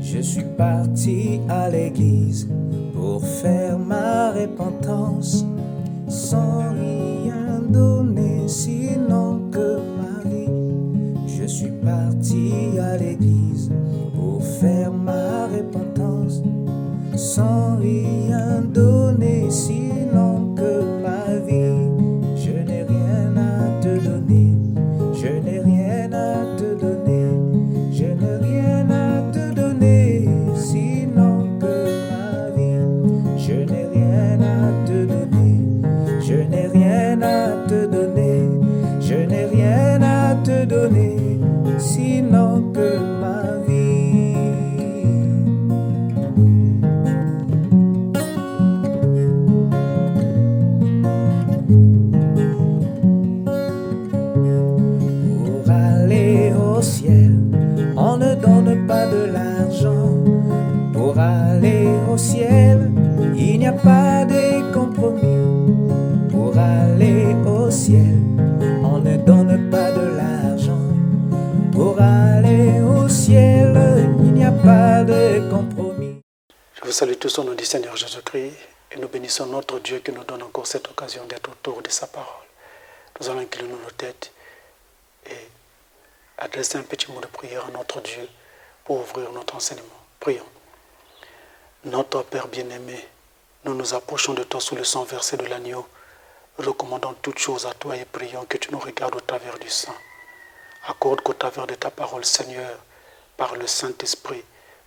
Je suis parti à l'église pour faire ma repentance, sans rien donner sinon que ma vie. Je suis parti à l'église pour faire ma repentance, sans rien donner sinon que ma vie. Je n'ai rien à te donner, je n'ai rien à te donner, je n'ai rien à te donner sinon que ma vie. Je n'ai rien à te donner, je n'ai rien à te donner, je n'ai rien à te donner sinon que ma vie. Pour aller au ciel, on ne donne pas de l'argent. Pour aller au ciel, il n'y a pas de compromis. Pour aller au ciel, on ne donne pas de l'argent. Pour aller au ciel, il n'y a pas de compromis. Je vous salue tous au nom du Seigneur Jésus-Christ et nous bénissons notre Dieu qui nous donne encore cette occasion d'être autour de sa parole. Nous allons incliner nos têtes et adresser un petit mot de prière à notre Dieu pour ouvrir notre enseignement. Prions. Notre Père bien-aimé, nous nous approchons de toi sous le sang versé de l'agneau, recommandons toutes choses à toi et prions que tu nous regardes au travers du sang. Accorde qu'au travers de ta parole, Seigneur, par le Saint-Esprit,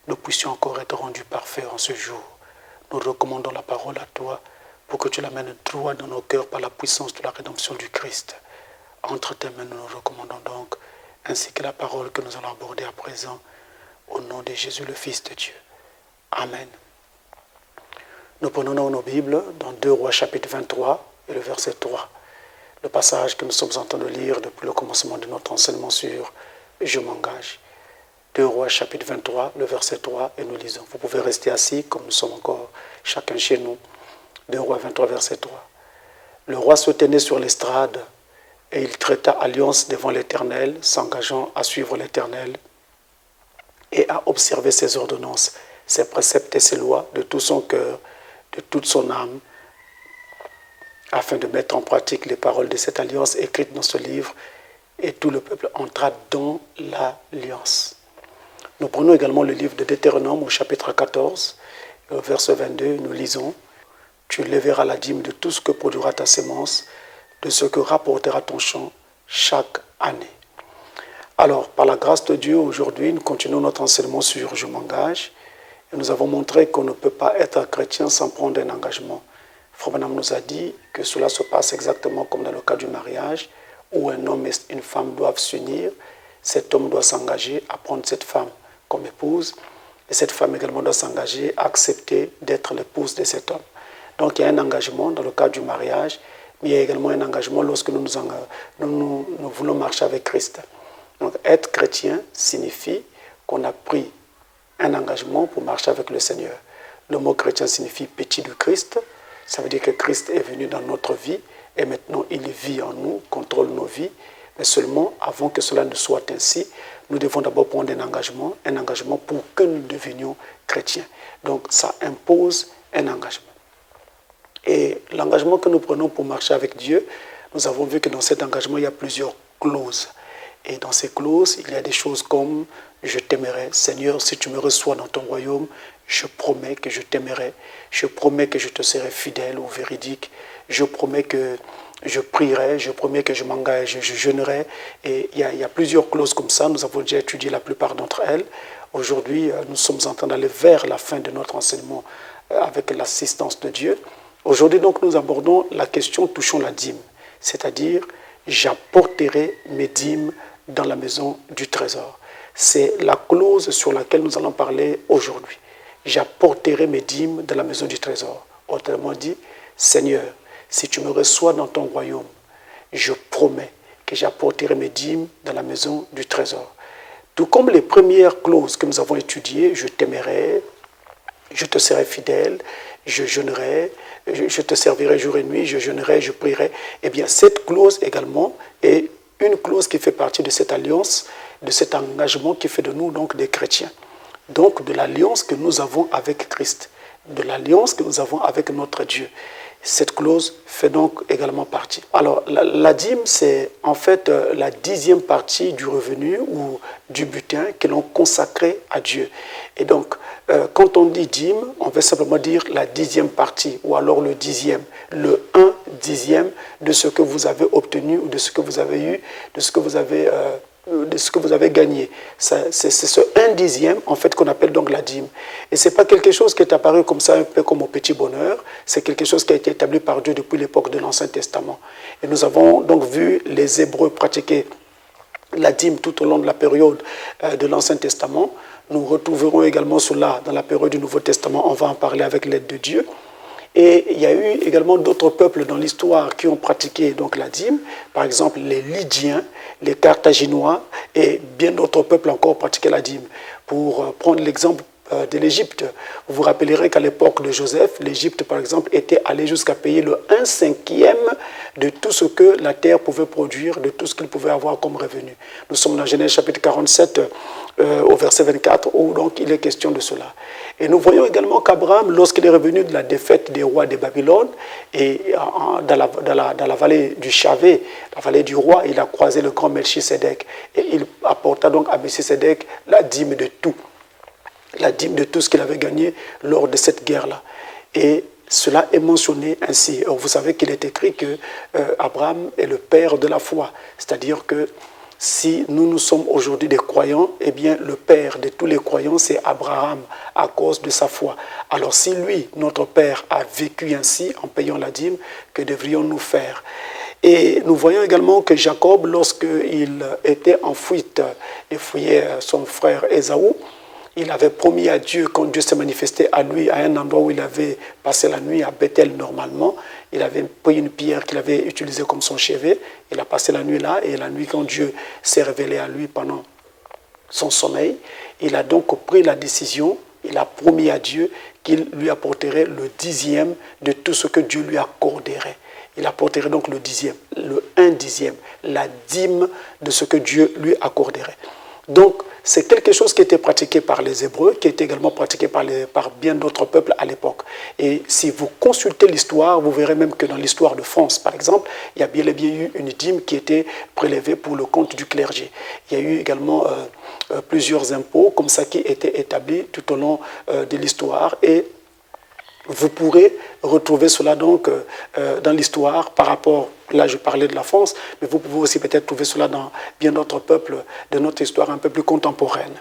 nous puissions encore être rendus parfaits en ce jour. Nous recommandons la parole à toi pour que tu l'amènes droit dans nos cœurs par la puissance de la rédemption du Christ. Entre tes mains, nous nous recommandons donc, ainsi que la parole que nous allons aborder à présent, au nom de Jésus, le Fils de Dieu. Amen. Nous prenons nos Bibles dans 2 Rois chapitre 23 et le verset 3. Le passage que nous sommes en train de lire depuis le commencement de notre enseignement sur « Je m'engage ». 2 Rois chapitre 23, le verset 3, et nous lisons. Vous pouvez rester assis comme nous sommes encore chacun chez nous. 2 Rois 23, verset 3. Le roi se tenait sur l'estrade et il traita alliance devant l'Éternel, s'engageant à suivre l'Éternel et à observer ses ordonnances, ses préceptes et ses lois de tout son cœur, de toute son âme, afin de mettre en pratique les paroles de cette alliance écrites dans ce livre, et tout le peuple entra dans l'alliance. Nous prenons également le livre de Deutéronome au chapitre 14, au verset 22, nous lisons « Tu lèveras la dîme de tout ce que produira ta sémence, de ce que rapportera ton champ chaque année. » Alors, par la grâce de Dieu, aujourd'hui, nous continuons notre enseignement sur « Je m'engage ». Et nous avons montré qu'on ne peut pas être chrétien sans prendre un engagement. Frère Branham nous a dit que cela se passe exactement comme dans le cas du mariage, où un homme et une femme doivent s'unir. Cet homme doit s'engager à prendre cette femme comme épouse, et cette femme également doit s'engager à accepter d'être l'épouse de cet homme. Donc il y a un engagement dans le cas du mariage, mais il y a également un engagement lorsque nous voulons marcher avec Christ. Donc être chrétien signifie qu'on a pris un engagement pour marcher avec le Seigneur. Le mot chrétien signifie petit du Christ. Ça veut dire que Christ est venu dans notre vie et maintenant il vit en nous, contrôle nos vies. Mais seulement, avant que cela ne soit ainsi, nous devons d'abord prendre un engagement pour que nous devenions chrétiens. Donc ça impose un engagement. Et l'engagement que nous prenons pour marcher avec Dieu, nous avons vu que dans cet engagement, il y a plusieurs clauses. Et dans ces clauses, il y a des choses comme « Je t'aimerai, Seigneur, si tu me reçois dans ton royaume, je promets que je t'aimerai, je promets que je te serai fidèle ou véridique, je promets que je prierai, je promets que je m'engage, je jeûnerai. » Et il y a plusieurs clauses comme ça, nous avons déjà étudié la plupart d'entre elles. Aujourd'hui, nous sommes en train d'aller vers la fin de notre enseignement avec l'assistance de Dieu. Aujourd'hui, donc, nous abordons la question touchant la dîme, c'est-à-dire « J'apporterai mes dîmes dans la maison du trésor ». C'est la clause sur laquelle nous allons parler aujourd'hui. J'apporterai mes dîmes dans la maison du trésor. Autrement dit, Seigneur, si tu me reçois dans ton royaume, je promets que j'apporterai mes dîmes dans la maison du trésor. Tout comme les premières clauses que nous avons étudiées, je t'aimerai, je te serai fidèle, je jeûnerai, je te servirai jour et nuit, je jeûnerai, je prierai. Eh bien, cette clause également est une clause qui fait partie de cette alliance de cet engagement qui fait de nous donc des chrétiens. Donc de l'alliance que nous avons avec Christ, de l'alliance que nous avons avec notre Dieu. Cette clause fait donc également partie. Alors, la dîme, c'est en fait la 10e partie du revenu ou du butin que l'on consacrait à Dieu. Et donc, quand on dit dîme, on veut simplement dire la 10e partie ou alors le 10e, le 1/10 de ce que vous avez obtenu ou de ce que vous avez eu, de ce que vous avez gagné. C'est ce 1/10 en fait qu'on appelle donc la dîme. Et ce n'est pas quelque chose qui est apparu comme ça, un peu comme au petit bonheur. C'est quelque chose qui a été établi par Dieu depuis l'époque de l'Ancien Testament. Et nous avons donc vu les Hébreux pratiquer la dîme tout au long de la période de l'Ancien Testament. Nous retrouverons également cela dans la période du Nouveau Testament. On va en parler avec l'aide de Dieu. Et il y a eu également d'autres peuples dans l'histoire qui ont pratiqué donc la dîme. Par exemple, les Lydiens, les Carthaginois et bien d'autres peuples encore pratiquaient la dîme. Pour prendre l'exemple de l'Égypte, vous vous rappellerez qu'à l'époque de Joseph, l'Égypte par exemple était allée jusqu'à payer le 1/5 de tout ce que la terre pouvait produire, de tout ce qu'il pouvait avoir comme revenu. Nous sommes dans Genèse chapitre 47 au verset 24 où donc il est question de cela. Et nous voyons également qu'Abraham, lorsqu'il est revenu de la défaite des rois de Babylone, et dans la vallée du Chavé, la vallée du roi, il a croisé le grand Melchisédek. Et il apporta donc à Melchisédek la dîme de tout. La dîme de tout ce qu'il avait gagné lors de cette guerre-là. Et cela est mentionné ainsi. Alors vous savez qu'il est écrit que Abraham est le père de la foi. C'est-à-dire que si nous sommes aujourd'hui des croyants, eh bien le père de tous les croyants, c'est Abraham, à cause de sa foi. Alors si lui, notre père, a vécu ainsi en payant la dîme, que devrions-nous faire? Et nous voyons également que Jacob, lorsqu'il était en fuite et fouillait son frère Ésaü, il avait promis à Dieu, quand Dieu s'est manifesté à lui, à un endroit où il avait passé la nuit, à Bethel normalement, il avait pris une pierre qu'il avait utilisée comme son chevet, il a passé la nuit là, et la nuit quand Dieu s'est révélé à lui pendant son sommeil, il a donc pris la décision, il a promis à Dieu qu'il lui apporterait le 10e de tout ce que Dieu lui accorderait. Il apporterait donc le 10e, le 1/10, la dîme de ce que Dieu lui accorderait. Donc, c'est quelque chose qui était pratiqué par les Hébreux, qui était également pratiqué par bien d'autres peuples à l'époque. Et si vous consultez l'histoire, vous verrez même que dans l'histoire de France, par exemple, il y a bien et bien eu une dîme qui était prélevée pour le compte du clergé. Il y a eu également plusieurs impôts comme ça qui étaient établis tout au long de l'histoire. Et vous pourrez retrouver cela donc dans l'histoire par rapport, là je parlais de la France, mais vous pouvez aussi peut-être trouver cela dans bien d'autres peuples de notre histoire un peu plus contemporaine.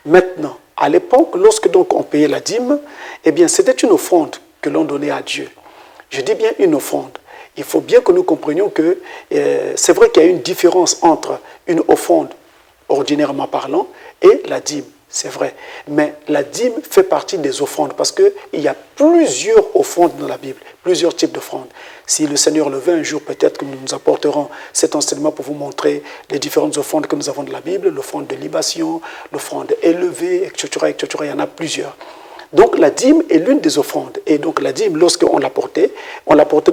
Maintenant, à l'époque, lorsque donc on payait la dîme, eh bien c'était une offrande que l'on donnait à Dieu. Je dis bien une offrande. Il faut bien que nous comprenions que c'est vrai qu'il y a une différence entre une offrande, ordinairement parlant, et la dîme. C'est vrai. Mais la dîme fait partie des offrandes parce qu'il y a plusieurs offrandes dans la Bible, plusieurs types d'offrandes. Si le Seigneur le veut, un jour peut-être que nous nous apporterons cet enseignement pour vous montrer les différentes offrandes que nous avons dans la Bible, l'offrande de libation, l'offrande élevée, etc., etc. Il y en a plusieurs. Donc la dîme est l'une des offrandes. Et donc la dîme, lorsqu'on l'apportait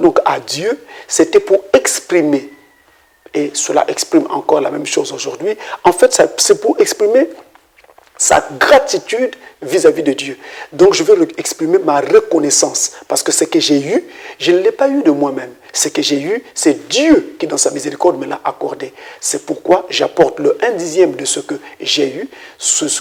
donc à Dieu, c'était pour exprimer. Et cela exprime encore la même chose aujourd'hui. En fait, c'est pour exprimer sa gratitude vis-à-vis de Dieu. Donc je veux exprimer ma reconnaissance parce que ce que j'ai eu, je ne l'ai pas eu de moi-même. Ce que j'ai eu, c'est Dieu qui dans sa miséricorde me l'a accordé. C'est pourquoi j'apporte le 1/10 de ce que j'ai eu,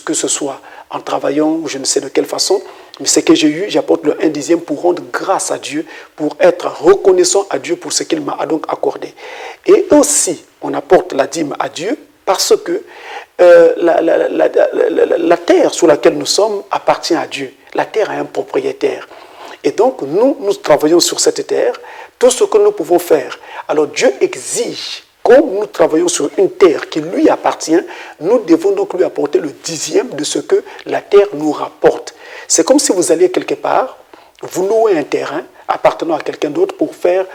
que ce soit en travaillant ou je ne sais de quelle façon, mais ce que j'ai eu, j'apporte le 1/10 pour rendre grâce à Dieu, pour être reconnaissant à Dieu pour ce qu'il m'a donc accordé. Et aussi, on apporte la dîme à Dieu parce que la terre sur laquelle nous sommes appartient à Dieu. La terre a un propriétaire. Et donc, nous travaillons sur cette terre, tout ce que nous pouvons faire. Alors, Dieu exige, comme nous travaillons sur une terre qui lui appartient, nous devons donc lui apporter le 10e de ce que la terre nous rapporte. C'est comme si vous alliez quelque part, vous louez un terrain appartenant à quelqu'un d'autre pour faire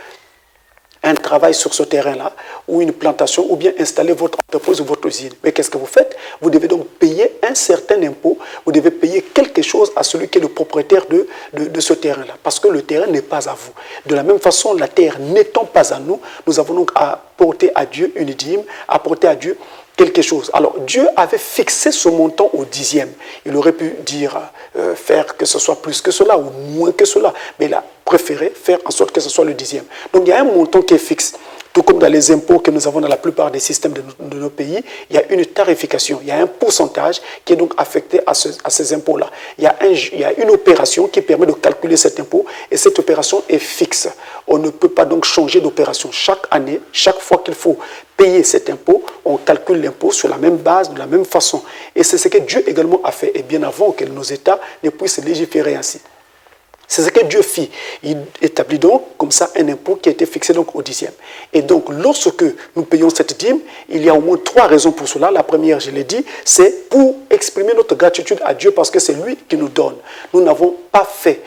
un travail sur ce terrain-là, ou une plantation, ou bien installer votre entreprise ou votre usine. Mais qu'est-ce que vous faites? Vous devez donc payer un certain impôt, vous devez payer quelque chose à celui qui est le propriétaire de ce terrain-là, parce que le terrain n'est pas à vous. De la même façon, la terre n'étant pas à nous, nous avons donc à apporter à Dieu une dîme, apporter à Dieu quelque chose. Alors, Dieu avait fixé ce montant au 10e. Il aurait pu dire, faire que ce soit plus que cela ou moins que cela. Mais il a préféré faire en sorte que ce soit le 10e. Donc, il y a un montant qui est fixe. Tout comme dans les impôts que nous avons dans la plupart des systèmes de nos pays, il y a une tarification, il y a un pourcentage qui est donc affecté à ces impôts-là. Il y a une opération qui permet de calculer cet impôt et cette opération est fixe. On ne peut pas donc changer d'opération. Chaque année, chaque fois qu'il faut payer cet impôt, on calcule l'impôt sur la même base, de la même façon. Et c'est ce que Dieu également a fait, et bien avant que nos États ne puissent légiférer ainsi. C'est ce que Dieu fit. Il établit donc comme ça un impôt qui a été fixé donc au 10e. Et donc lorsque nous payons cette dîme, il y a au moins 3 raisons pour cela. La première, je l'ai dit, c'est pour exprimer notre gratitude à Dieu parce que c'est lui qui nous donne. Nous n'avons pas fait,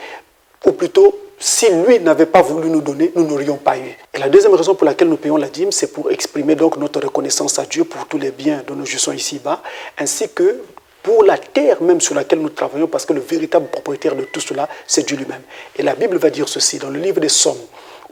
ou plutôt, si lui n'avait pas voulu nous donner, nous n'aurions pas eu. Et la deuxième raison pour laquelle nous payons la dîme, c'est pour exprimer donc notre reconnaissance à Dieu pour tous les biens dont nous jouissons ici-bas, ainsi que pour la terre même sur laquelle nous travaillons, parce que le véritable propriétaire de tout cela, c'est Dieu lui-même. Et la Bible va dire ceci, dans le livre des Psaumes,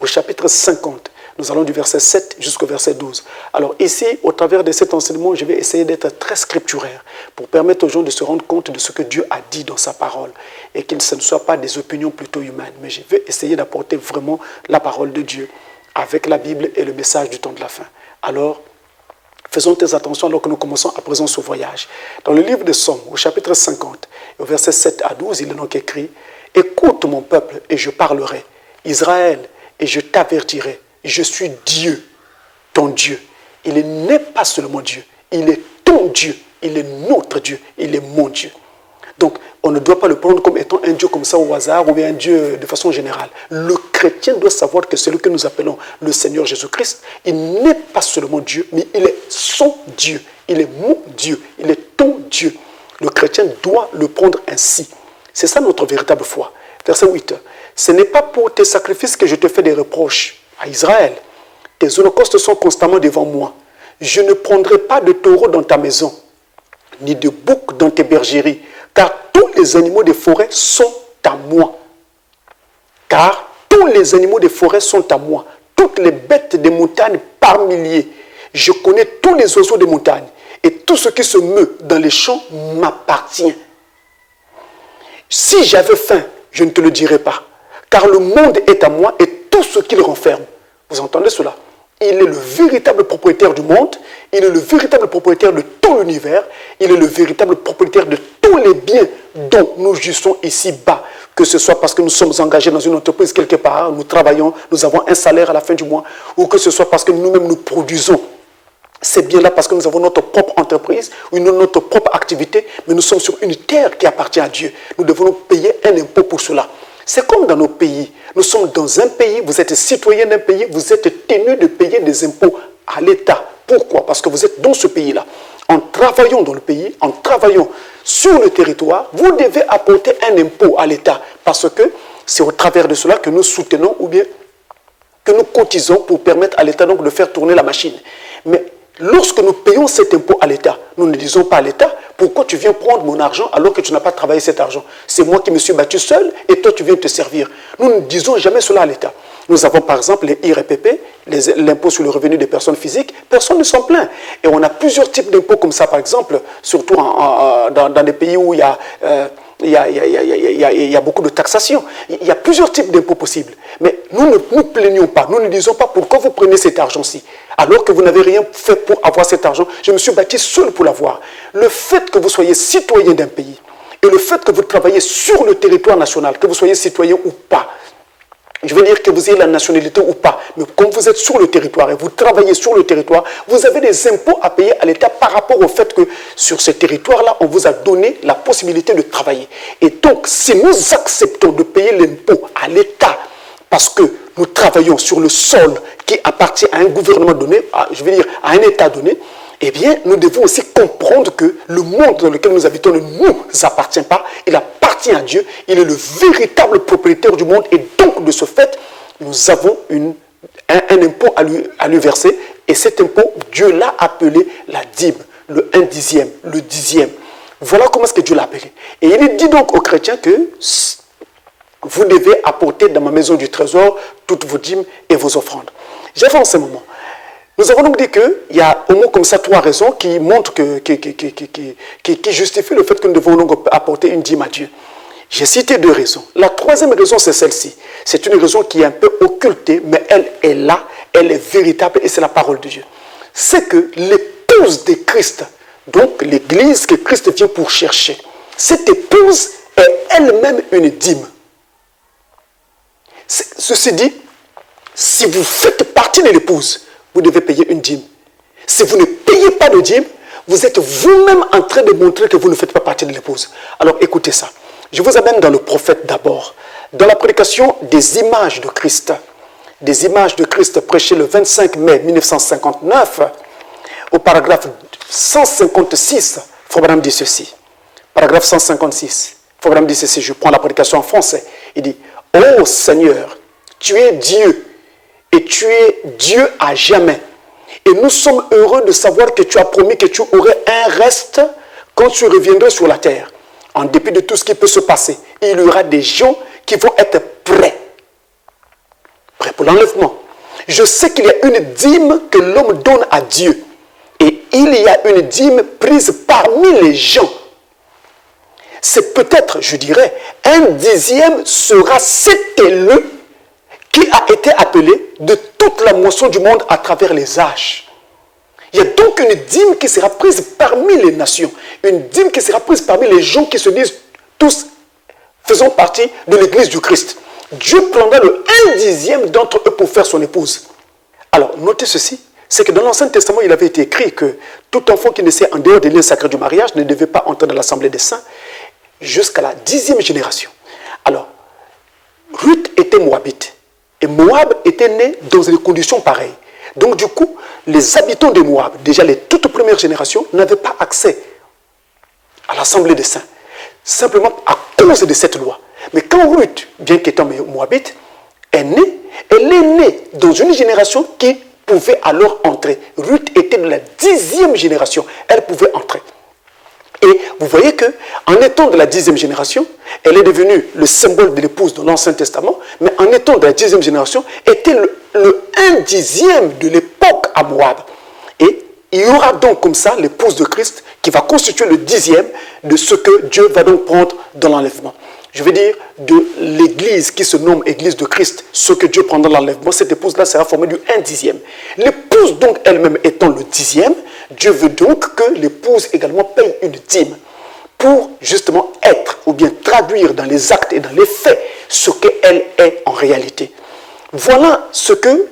au chapitre 50, nous allons du verset 7 jusqu'au verset 12. Alors ici, au travers de cet enseignement, je vais essayer d'être très scripturaire, pour permettre aux gens de se rendre compte de ce que Dieu a dit dans sa parole, et que ce ne soit pas des opinions plutôt humaines, mais je vais essayer d'apporter vraiment la parole de Dieu, avec la Bible et le message du temps de la fin. Alors, faisons très attention alors que nous commençons à présent ce voyage. Dans le livre des Psaumes, au chapitre 50, au verset 7 à 12, il est donc écrit « Écoute mon peuple et je parlerai, Israël, et je t'avertirai. Je suis Dieu, ton Dieu. Il n'est pas seulement Dieu, il est ton Dieu, il est notre Dieu, il est mon Dieu. » Donc, on ne doit pas le prendre comme étant un Dieu comme ça au hasard ou bien un Dieu de façon générale. Le chrétien doit savoir que celui que nous appelons le Seigneur Jésus-Christ, il n'est pas seulement Dieu, mais il est son Dieu. Il est mon Dieu, il est ton Dieu. Le chrétien doit le prendre ainsi. C'est ça notre véritable foi. Verset 8. Ce n'est pas pour tes sacrifices que je te fais des reproches à Israël. Tes holocaustes sont constamment devant moi. Je ne prendrai pas de taureau dans ta maison, ni de bouc dans tes bergeries, car tous les animaux des forêts sont à moi. Car tous les animaux des forêts sont à moi. Toutes les bêtes des montagnes par milliers. Je connais tous les oiseaux des montagnes. Et tout ce qui se meut dans les champs m'appartient. Si j'avais faim, je ne te le dirais pas. Car le monde est à moi et tout ce qu'il renferme. Vous entendez cela? Il est le véritable propriétaire du monde, il est le véritable propriétaire de tout l'univers, il est le véritable propriétaire de tous les biens dont nous jouissons ici-bas. Que ce soit parce que nous sommes engagés dans une entreprise quelque part, nous travaillons, nous avons un salaire à la fin du mois, ou que ce soit parce que nous-mêmes nous produisons ces biens-là parce que nous avons notre propre entreprise ou notre propre activité, mais nous sommes sur une terre qui appartient à Dieu. Nous devons payer un impôt pour cela. C'est comme dans nos pays. Nous sommes dans un pays, vous êtes citoyen d'un pays, vous êtes tenu de payer des impôts à l'État. Pourquoi? Parce que vous êtes dans ce pays-là. En travaillant dans le pays, en travaillant sur le territoire, vous devez apporter un impôt à l'État. Parce que c'est au travers de cela que nous soutenons ou bien que nous cotisons pour permettre à l'État donc de faire tourner la machine. Mais lorsque nous payons cet impôt à l'État, nous ne disons pas à l'État, pourquoi tu viens prendre mon argent alors que tu n'as pas travaillé cet argent? C'est moi qui me suis battu seul et toi tu viens te servir. Nous ne disons jamais cela à l'État. Nous avons par exemple les IRPP, l'impôt sur le revenu des personnes physiques, personne ne s'en plaint. Et on a plusieurs types d'impôts comme ça, par exemple, surtout dans des pays où il y a beaucoup de taxation. Il y a plusieurs types d'impôts possibles. Mais nous ne nous plaignons pas. Nous ne disons pas pourquoi vous prenez cet argent-ci. Alors que vous n'avez rien fait pour avoir cet argent. Je me suis bâti seul pour l'avoir. Le fait que vous soyez citoyen d'un pays et le fait que vous travaillez sur le territoire national, que vous soyez citoyen ou pas, je veux dire que vous ayez la nationalité ou pas, mais comme vous êtes sur le territoire et vous travaillez sur le territoire, vous avez des impôts à payer à l'État par rapport au fait que sur ce territoire-là, on vous a donné la possibilité de travailler. Et donc, si nous acceptons de payer l'impôt à l'État parce que nous travaillons sur le sol qui appartient à un gouvernement donné, je veux dire à un État donné, eh bien, nous devons aussi comprendre que le monde dans lequel nous habitons ne nous appartient pas, il appartient à Dieu, il est le véritable propriétaire du monde et donc de ce fait, nous avons un impôt à lui verser et cet impôt, Dieu l'a appelé la dîme, le 1/10, le 10e. Voilà comment est-ce que Dieu l'a appelé. Et il dit donc aux chrétiens que vous devez apporter dans ma maison du trésor toutes vos dîmes et vos offrandes. J'avais en ce moment. Nous avons donc dit qu'il y a au moins comme ça 3 raisons qui montrent, qui justifient le fait que nous devons donc apporter une dîme à Dieu. J'ai cité 2 raisons. La 3e raison, c'est celle-ci. C'est une raison qui est un peu occultée, mais elle est là, elle est véritable et c'est la parole de Dieu. C'est que l'épouse de Christ, donc l'église que Christ vient pour chercher, cette épouse est elle-même une dîme. Ceci dit, si vous faites partie de l'épouse, vous devez payer une dîme. Si vous ne payez pas de dîme, vous êtes vous-même en train de montrer que vous ne faites pas partie de l'épouse. Alors écoutez ça. Je vous amène dans le prophète d'abord. Dans la prédication des images de Christ. Des images de Christ prêchées le 25 mai 1959, au paragraphe 156, Frobram dit ceci. Paragraphe 156. Frobram dit ceci, je prends la prédication en français. Il dit, ô Seigneur, tu es Dieu, et tu es Dieu à jamais. Et nous sommes heureux de savoir que tu as promis que tu aurais un reste quand tu reviendrais sur la terre. En dépit de tout ce qui peut se passer, il y aura des gens qui vont être prêts. Prêts pour l'enlèvement. Je sais qu'il y a une dîme que l'homme donne à Dieu. Et il y a une dîme prise parmi les gens. C'est peut-être, je dirais, 1/10 sera cet élu qui a été appelé de toute la moisson du monde à travers les âges. Il y a donc une dîme qui sera prise parmi les nations. Une dîme qui sera prise parmi les gens qui se disent tous faisons partie de l'église du Christ. Dieu prendra le 1/10 d'entre eux pour faire son épouse. Alors, notez ceci, c'est que dans l'Ancien Testament, il avait été écrit que tout enfant qui naissait en dehors des liens sacrés du mariage ne devait pas entrer dans l'assemblée des saints jusqu'à la 10e génération. Alors, Ruth était moabite. Et Moab était né dans des conditions pareilles. Donc du coup, les habitants de Moab, déjà les toutes premières générations, n'avaient pas accès à l'assemblée des saints. Simplement à cause de cette loi. Mais quand Ruth, bien qu'étant moabite, est née, elle est née dans une génération qui pouvait alors entrer. Ruth était de la 10e génération. Elle pouvait entrer. Et vous voyez qu'en étant de la 10e génération, elle est devenue le symbole de l'épouse dans l'Ancien Testament, mais en étant de la 10e génération, était le 1/10 de l'époque à Moab. Et il y aura donc comme ça l'épouse de Christ qui va constituer le 10e de ce que Dieu va donc prendre dans l'enlèvement. Je veux dire, de l'église qui se nomme église de Christ, ce que Dieu prend dans l'enlèvement, cette épouse-là sera formée du 1/10. L'épouse donc elle-même étant le 10e, Dieu veut donc que l'épouse également paye une dîme pour justement être ou bien traduire dans les actes et dans les faits ce qu'elle est en réalité. Voilà ce que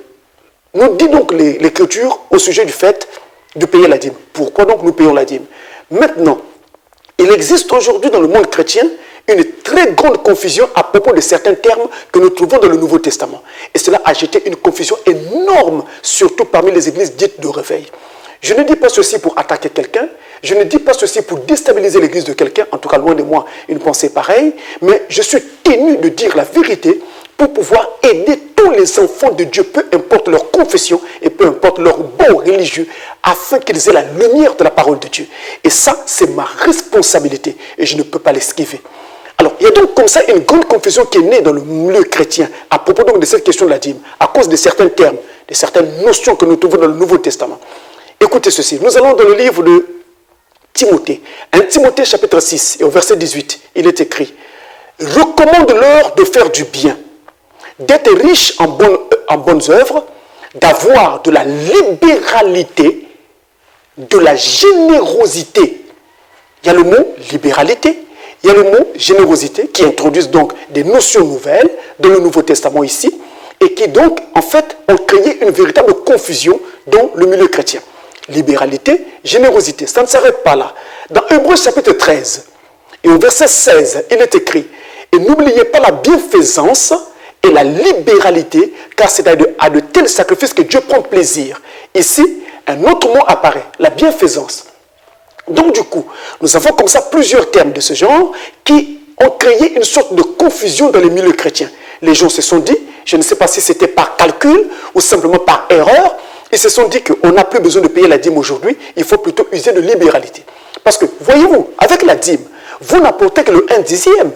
nous dit donc l'Écriture au sujet du fait de payer la dîme. Pourquoi donc nous payons la dîme? Maintenant, il existe aujourd'hui dans le monde chrétien une très grande confusion à propos de certains termes que nous trouvons dans le Nouveau Testament. Et cela a jeté une confusion énorme, surtout parmi les églises dites de réveil. Je ne dis pas ceci pour attaquer quelqu'un, je ne dis pas ceci pour déstabiliser l'église de quelqu'un, en tout cas loin de moi une pensée pareille, mais je suis tenu de dire la vérité pour pouvoir aider tous les enfants de Dieu, peu importe leur confession et peu importe leur bon religieux, afin qu'ils aient la lumière de la parole de Dieu. Et ça, c'est ma responsabilité et je ne peux pas l'esquiver. Alors, il y a donc comme ça une grande confusion qui est née dans le milieu chrétien à propos donc de cette question de la dîme, à cause de certains termes, de certaines notions que nous trouvons dans le Nouveau Testament. Écoutez ceci, nous allons dans le livre de Timothée, 1 Timothée chapitre 6 et au verset 18, il est écrit « Recommande-leur de faire du bien, d'être riche en bonnes œuvres, d'avoir de la libéralité, de la générosité. » Il y a le mot libéralité, il y a le mot générosité qui introduisent donc des notions nouvelles dans le Nouveau Testament ici et qui donc en fait ont créé une véritable confusion dans le milieu chrétien. Libéralité, générosité, ça ne s'arrête pas là. Dans Hébreux chapitre 13 et au verset 16, il est écrit « Et n'oubliez pas la bienfaisance et la libéralité, car c'est à de tels sacrifices que Dieu prend plaisir. » Ici, un autre mot apparaît, la bienfaisance. Donc du coup, nous avons comme ça plusieurs termes de ce genre qui ont créé une sorte de confusion dans les milieux chrétiens. Les gens se sont dit, je ne sais pas si c'était par calcul ou simplement par erreur, ils se sont dit qu'on n'a plus besoin de payer la dîme aujourd'hui, il faut plutôt user de libéralité. Parce que, voyez-vous, avec la dîme, vous n'apportez que le 1/10.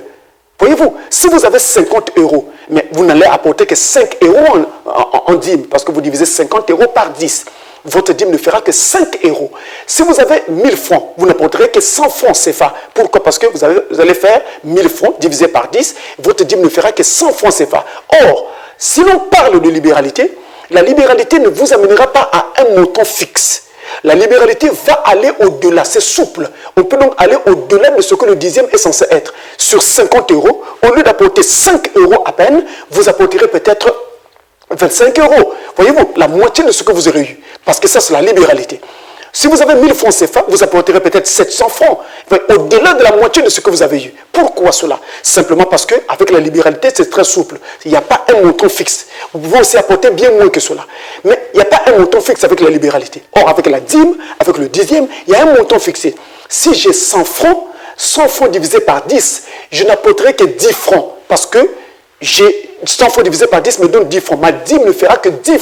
Voyez-vous, si vous avez 50 €, mais vous n'allez apporter que 5 € en dîme, parce que vous divisez 50 € par 10. votre dîme ne fera que 5 euros. Si vous avez 1000 francs, vous n'apporterez que 100 francs CFA. Pourquoi? Parce que vous allez faire 1000 francs divisé par 10, votre dîme ne fera que 100 francs CFA. Or, si l'on parle de libéralité, la libéralité ne vous amènera pas à un montant fixe. La libéralité va aller au-delà, c'est souple. On peut donc aller au-delà de ce que le dixième est censé être. Sur 50 euros, au lieu d'apporter 5 euros à peine, vous apporterez peut-être 25 euros. Voyez-vous, la moitié de ce que vous aurez eu. Parce que ça, c'est la libéralité. Si vous avez 1000 francs CFA, vous apporterez peut-être 700 francs. Au-delà de la moitié de ce que vous avez eu. Pourquoi cela? Simplement parce qu'avec la libéralité, c'est très souple. Il n'y a pas un montant fixe. Vous pouvez aussi apporter bien moins que cela. Mais il n'y a pas un montant fixe avec la libéralité. Or, avec la dîme, avec le dixième, il y a un montant fixé. Si j'ai 100 francs divisé par 10, je n'apporterai que 10 francs. Parce que 100 francs divisé par 10 me donne 10 francs. Ma dîme ne fera que 10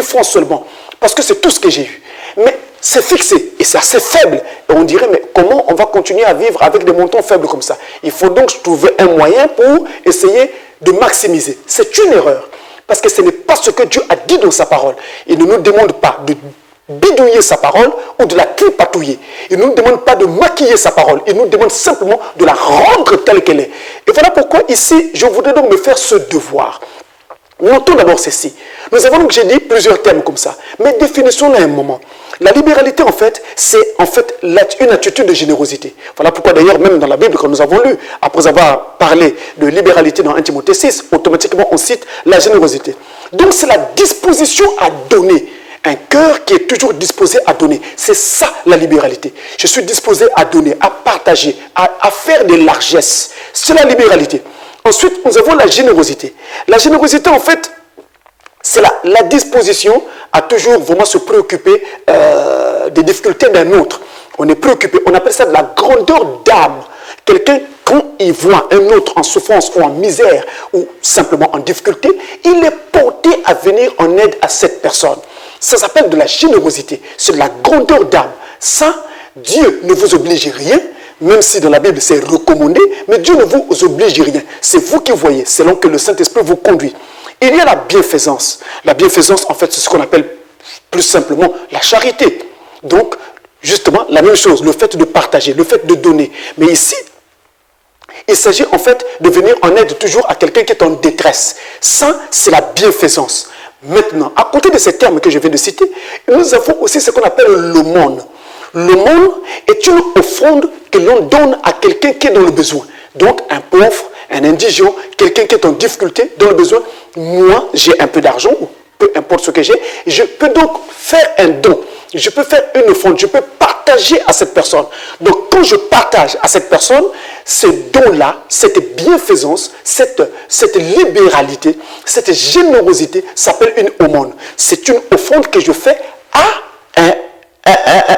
francs seulement. Parce que c'est tout ce que j'ai eu. Mais c'est fixé et c'est assez faible. Et on dirait, mais comment on va continuer à vivre avec des montants faibles comme ça? Il faut donc trouver un moyen pour essayer de maximiser. C'est une erreur. Parce que ce n'est pas ce que Dieu a dit dans sa parole. Il ne nous demande pas de bidouiller sa parole ou de la tripatouiller. Il ne nous demande pas de maquiller sa parole. Il nous demande simplement de la rendre telle qu'elle est. Et voilà pourquoi ici, je voudrais donc me faire ce devoir. Notons d'abord ceci. Nous avons donc, j'ai dit, plusieurs termes comme ça. Mais définissons-le à un moment. La libéralité, en fait, c'est en fait une attitude de générosité. Voilà pourquoi d'ailleurs, même dans la Bible, quand nous avons lu, après avoir parlé de libéralité dans 1 Timothée 6, automatiquement on cite la générosité. Donc c'est la disposition à donner. Un cœur qui est toujours disposé à donner. C'est ça la libéralité. Je suis disposé à donner, à partager, à faire des largesses. C'est la libéralité. Ensuite, nous avons la générosité. La générosité, en fait, c'est la disposition à toujours vraiment se préoccuper des difficultés d'un autre. On est préoccupé, on appelle ça de la grandeur d'âme. Quelqu'un, quand il voit un autre en souffrance ou en misère ou simplement en difficulté, il est porté à venir en aide à cette personne. Ça s'appelle de la générosité, c'est de la grandeur d'âme. Ça, Dieu ne vous oblige rien, même si dans la Bible c'est recommandé, mais Dieu ne vous oblige rien. C'est vous qui voyez, selon que le Saint-Esprit vous conduit. Il y a la bienfaisance. La bienfaisance, en fait, c'est ce qu'on appelle plus simplement la charité. Donc, justement, la même chose, le fait de partager, le fait de donner. Mais ici, il s'agit en fait de venir en aide toujours à quelqu'un qui est en détresse. Ça, c'est la bienfaisance. Maintenant, à côté de ces termes que je viens de citer, nous avons aussi ce qu'on appelle l'aumône. L'aumône est une offrande que l'on donne à quelqu'un qui est dans le besoin. Donc, un pauvre, un indigent, quelqu'un qui est en difficulté, dans le besoin. Moi, j'ai un peu d'argent, ou peu importe ce que j'ai, je peux donc faire un don. Je peux faire une offrande, je peux partager à cette personne. Donc, quand je partage à cette personne, ce don-là, cette bienfaisance, cette libéralité, cette générosité s'appelle une aumône. C'est une offrande que je fais à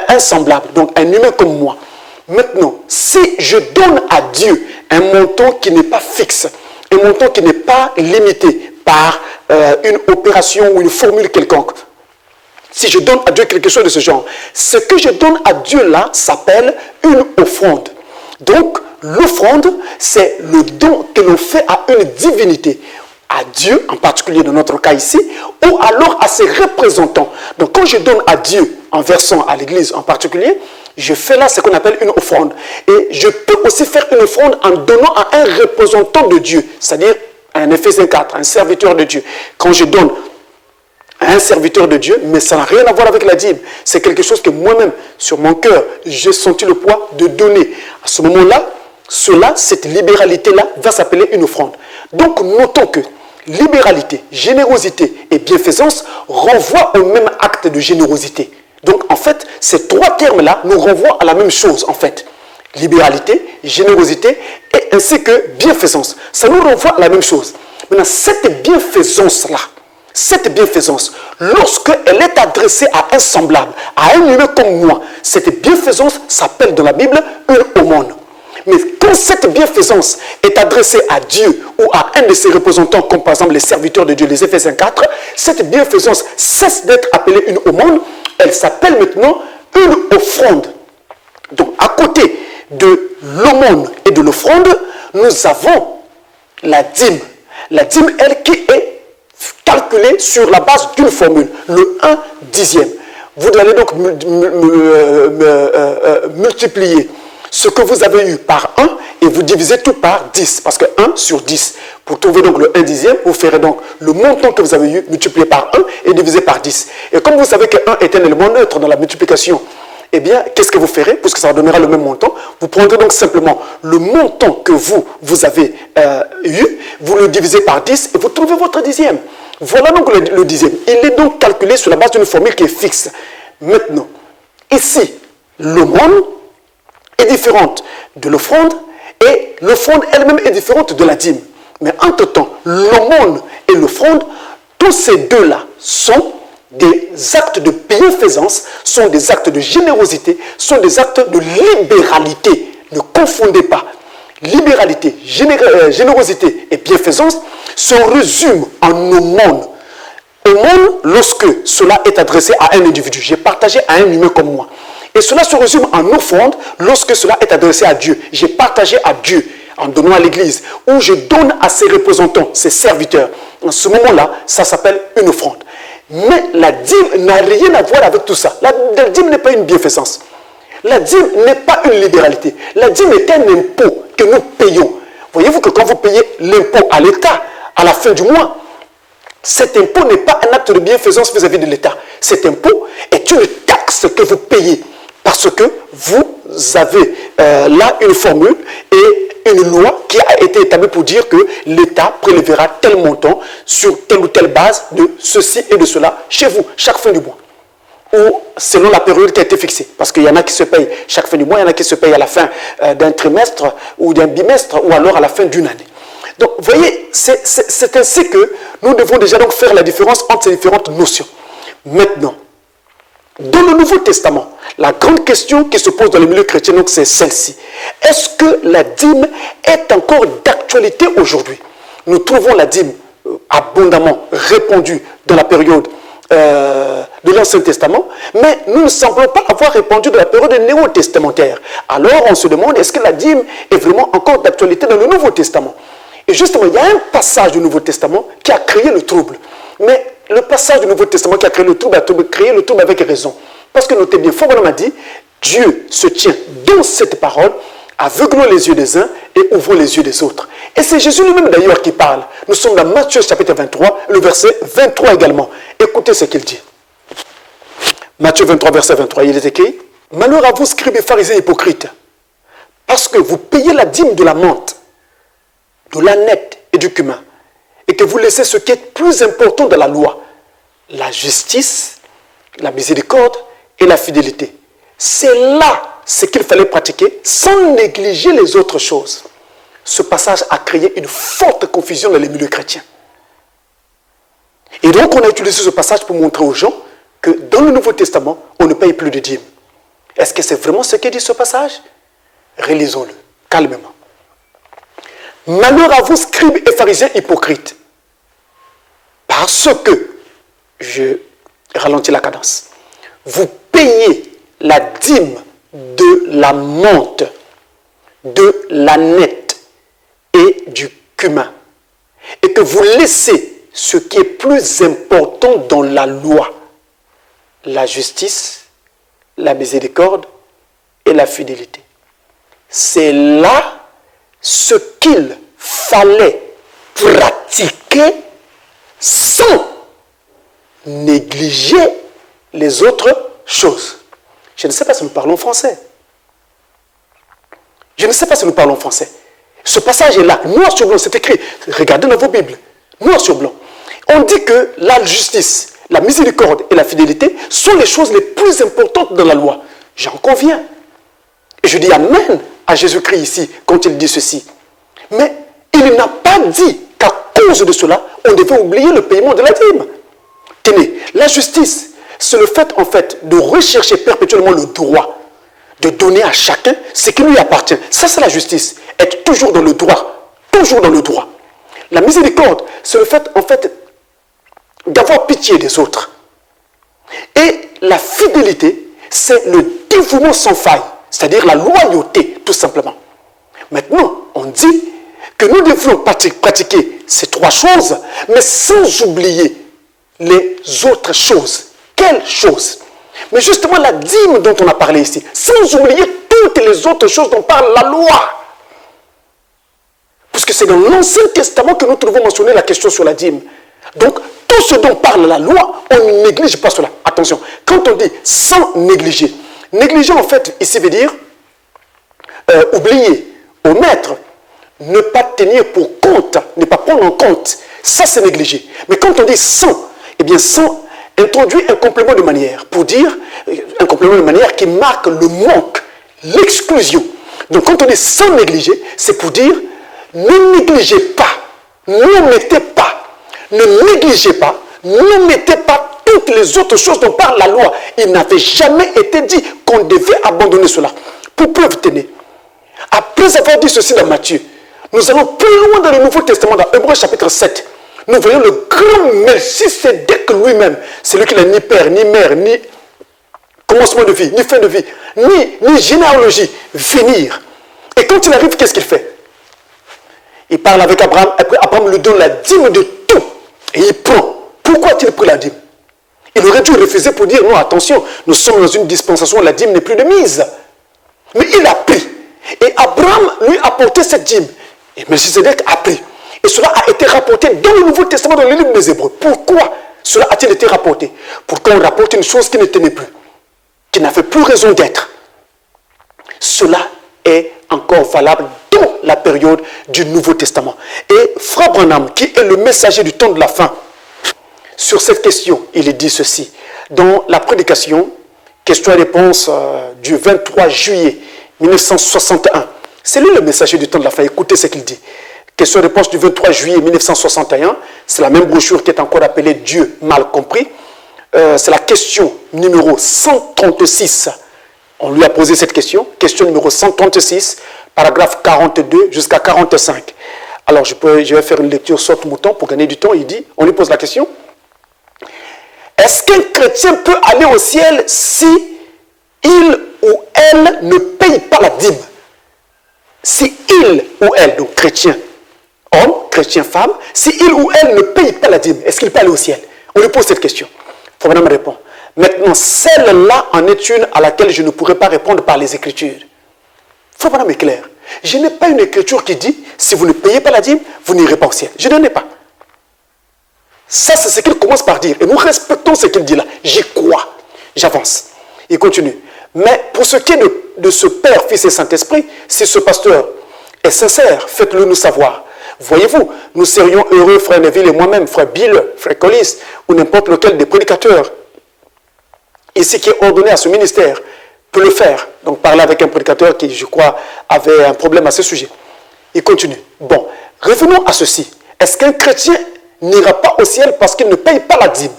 un semblable, donc un humain comme moi. Maintenant, si je donne à Dieu un montant qui n'est pas fixe, un montant qui n'est pas limité par une opération ou une formule quelconque, si je donne à Dieu quelque chose de ce genre, ce que je donne à Dieu là s'appelle une offrande. Donc, l'offrande, c'est le don que l'on fait à une divinité, à Dieu, en particulier dans notre cas ici, ou alors à ses représentants. Donc, quand je donne à Dieu, en versant à l'Église en particulier, je fais là ce qu'on appelle une offrande. Et je peux aussi faire une offrande en donnant à un représentant de Dieu, c'est-à-dire un Éphésiens 4, un serviteur de Dieu. Quand je donne à un serviteur de Dieu, mais ça n'a rien à voir avec la dîme. C'est quelque chose que moi-même, sur mon cœur, j'ai senti le poids de donner. À ce moment-là, cette libéralité-là va s'appeler une offrande. Donc, notons que libéralité, générosité et bienfaisance renvoient au même acte de générosité. Donc, en fait, ces trois termes-là nous renvoient à la même chose, en fait. Libéralité, générosité et ainsi que bienfaisance. Ça nous renvoie à la même chose. Maintenant, cette bienfaisance-là, lorsqu'elle est adressée à un semblable, à un humain comme moi, cette bienfaisance s'appelle dans la Bible une aumône. Mais quand cette bienfaisance est adressée à Dieu ou à un de ses représentants, comme par exemple les serviteurs de Dieu, les Éphésiens 4, cette bienfaisance cesse d'être appelée une aumône, elle s'appelle maintenant une offrande. Donc, à côté de l'aumône et de l'offrande, nous avons la dîme. La dîme, elle, qui est calculée sur la base d'une formule, le 1/10. vous allez donc multiplier ce que vous avez eu par 1 et vous divisez tout par 10. Parce que 1 sur 10. Pour trouver donc le 1 dixième, vous ferez donc le montant que vous avez eu multiplié par 1 et divisé par 10. Et comme vous savez que 1 est un élément neutre dans la multiplication, eh bien, qu'est-ce que vous ferez? Puisque ça donnera le même montant, vous prendrez donc simplement le montant que vous avez eu, vous le divisez par 10 et vous trouvez votre dixième. Voilà donc le dixième. Il est donc calculé sur la base d'une formule qui est fixe. Maintenant, ici, l'aumône est différente de l'offrande et l'offrande elle-même est différente de la dîme. Mais entre-temps, l'aumône et l'offrande, tous ces deux-là sont des actes de bienfaisance, sont des actes de générosité, sont des actes de libéralité. Ne confondez pas. Libéralité, générosité et bienfaisance se résument en aumône. Aumône lorsque cela est adressé à un individu. J'ai partagé à un humain comme moi. Et cela se résume en offrande lorsque cela est adressé à Dieu. J'ai partagé à Dieu en donnant à l'Église, où je donne à ses représentants, ses serviteurs. En ce moment-là, ça s'appelle une offrande. Mais la dîme n'a rien à voir avec tout ça. La dîme n'est pas une bienfaisance. La dîme n'est pas une libéralité. La dîme est un impôt que nous payons. Voyez-vous que quand vous payez l'impôt à l'État, à la fin du mois, cet impôt n'est pas un acte de bienfaisance vis-à-vis de l'État. Cet impôt est une taxe que vous payez parce que vous avez là une formule et une loi qui a été établie pour dire que l'État prélèvera tel montant sur telle ou telle base de ceci et de cela chez vous, chaque fin du mois. Ou selon la période qui a été fixée. Parce qu'il y en a qui se payent chaque fin du mois, il y en a qui se payent à la fin d'un trimestre ou d'un bimestre ou alors à la fin d'une année. Donc, vous voyez, c'est ainsi que nous devons déjà donc faire la différence entre ces différentes notions. Maintenant, dans le Nouveau Testament, la grande question qui se pose dans les milieux chrétiens, donc, c'est celle-ci. Est-ce que la dîme est encore d'actualité aujourd'hui? Nous trouvons la dîme abondamment répandue dans la période de l'Ancien Testament, mais nous ne semblons pas avoir répandu de la période néo-testamentaire. Alors, on se demande, est-ce que la dîme est vraiment encore d'actualité dans le Nouveau Testament? Et justement, il y a un passage du Nouveau Testament qui a créé le trouble. Mais le passage du Nouveau Testament qui a créé le trouble a créé le trouble avec raison. Parce que notez bien, Faubourg m'a dit, Dieu se tient dans cette parole, aveuglons les yeux des uns et ouvrons les yeux des autres. Et c'est Jésus lui-même d'ailleurs qui parle. Nous sommes dans Matthieu chapitre 23, le verset 23 également. Écoutez ce qu'il dit. Matthieu 23, verset 23, il est écrit, « Malheur à vous, scribes et pharisiens hypocrites, parce que vous payez la dîme de la menthe, de l'ânette et du cumin, et que vous laissez ce qui est plus important de la loi, la justice, la miséricorde et la fidélité. C'est là ce qu'il fallait pratiquer sans négliger les autres choses. » Ce passage a créé une forte confusion dans les milieux chrétiens. Et donc on a utilisé ce passage pour montrer aux gens que dans le Nouveau Testament, on ne paye plus de dîmes. Est-ce que c'est vraiment ce que dit ce passage? Relisons-le calmement. Malheur à vous, scribes et pharisiens hypocrites, parce que, je ralentis la cadence, vous payez la dîme de la menthe, de l'ânette et du cumin, et que vous laissez ce qui est plus important dans la loi, la justice, la miséricorde et la fidélité. C'est là ce qu'il fallait pratiquer sans négliger les autres choses. Je ne sais pas si nous parlons français. Je ne sais pas si nous parlons français. Ce passage est là, noir sur blanc, c'est écrit. Regardez dans vos Bibles, noir sur blanc. On dit que la justice, la miséricorde et la fidélité sont les choses les plus importantes dans la loi. J'en conviens. Et je dis amen à Jésus-Christ ici quand il dit ceci. Mais il n'a pas dit qu'à cause de cela, on devait oublier le paiement de la dîme. Tenez, la justice, c'est le fait en fait de rechercher perpétuellement le droit, de donner à chacun ce qui lui appartient. Ça, c'est la justice. Être toujours dans le droit. Toujours dans le droit. La miséricorde, c'est le fait en fait d'avoir pitié des autres. Et la fidélité, c'est le dévouement sans faille, c'est-à-dire la loyauté, tout simplement. Maintenant, on dit que nous devons pratiquer ces trois choses, mais sans oublier les autres choses. Quelles choses? Mais justement, la dîme dont on a parlé ici, sans oublier toutes les autres choses dont parle la loi. Parce que c'est dans l'Ancien Testament que nous trouvons mentionné la question sur la dîme. Donc, tout ce dont parle la loi, on ne néglige pas cela. Attention, quand on dit sans négliger, négliger en fait, ici veut dire oublier, omettre, ne pas tenir pour compte, ne pas prendre en compte. Ça, c'est négliger. Mais quand on dit sans, eh bien sans introduit un complément de manière, pour dire, un complément de manière qui marque le manque, l'exclusion. Donc quand on dit sans négliger, c'est pour dire, ne négligez pas, n'omettez pas, ne négligez pas, n'omettez pas toutes les autres choses dont parle la loi. Il n'avait jamais été dit qu'on devait abandonner cela. Pour preuve, tenez, après avoir dit ceci dans Matthieu, nous allons plus loin dans le Nouveau Testament, dans Hébreux chapitre 7. Nous voyons le grand Melchisédek lui-même, celui qui n'a ni père, ni mère, ni commencement de vie, ni fin de vie, ni généalogie, venir. Et quand il arrive, qu'est-ce qu'il fait? Il parle avec Abraham, après Abraham lui donne la dîme de tout, et il prend. Pourquoi a-t-il pris la dîme? Il aurait dû refuser pour dire, non, attention, nous sommes dans une dispensation où la dîme n'est plus de mise. Mais il a pris. Et Abraham lui a apporté cette dîme. Et Melchisédek a pris. Et cela a été rapporté dans le Nouveau Testament, dans le livre des Hébreux. Pourquoi cela a-t-il été rapporté? Pour qu'on rapporte une chose qui ne tenait plus, qui n'avait plus raison d'être. Cela est encore valable dans la période du Nouveau Testament. Et Frère Branham, qui est le messager du temps de la fin, sur cette question, il dit ceci. Dans la prédication, question-réponse du 23 juillet 1961, c'est lui le messager du temps de la fin. Écoutez ce qu'il dit. Question-réponse du 23 juillet 1961, c'est la même brochure qui est encore appelée Dieu mal compris. C'est la question numéro 136. On lui a posé cette question. Question numéro 136, paragraphe 42 jusqu'à 45. Alors je vais faire une lecture saute-mouton pour gagner du temps. Il dit, on lui pose la question. Est-ce qu'un chrétien peut aller au ciel si il ou elle ne paye pas la dîme? Si il ou elle, donc chrétien homme, chrétien femme, si il ou elle ne paye pas la dîme, est-ce qu'il peut aller au ciel? On lui pose cette question. Frère Branham répond. Maintenant, celle-là en est une à laquelle je ne pourrais pas répondre par les Écritures. Frère Branham est clair. Je n'ai pas une écriture qui dit, si vous ne payez pas la dîme, vous n'irez pas au ciel. Je n'en ai pas. Ça, c'est ce qu'il commence par dire. Et nous respectons ce qu'il dit là. J'y crois. J'avance. Il continue. Mais pour ce qui est de ce Père, Fils et Saint-Esprit, si ce pasteur est sincère, faites-le nous savoir. Voyez-vous, nous serions heureux, frère Neville et moi-même, frère Bill, frère Collis, ou n'importe lequel des prédicateurs ici qui est ordonné à ce ministère peut le faire. Donc parler avec un prédicateur qui, je crois, avait un problème à ce sujet. Il continue. Bon, revenons à ceci. Est-ce qu'un chrétien n'ira pas au ciel parce qu'il ne paye pas la dîme?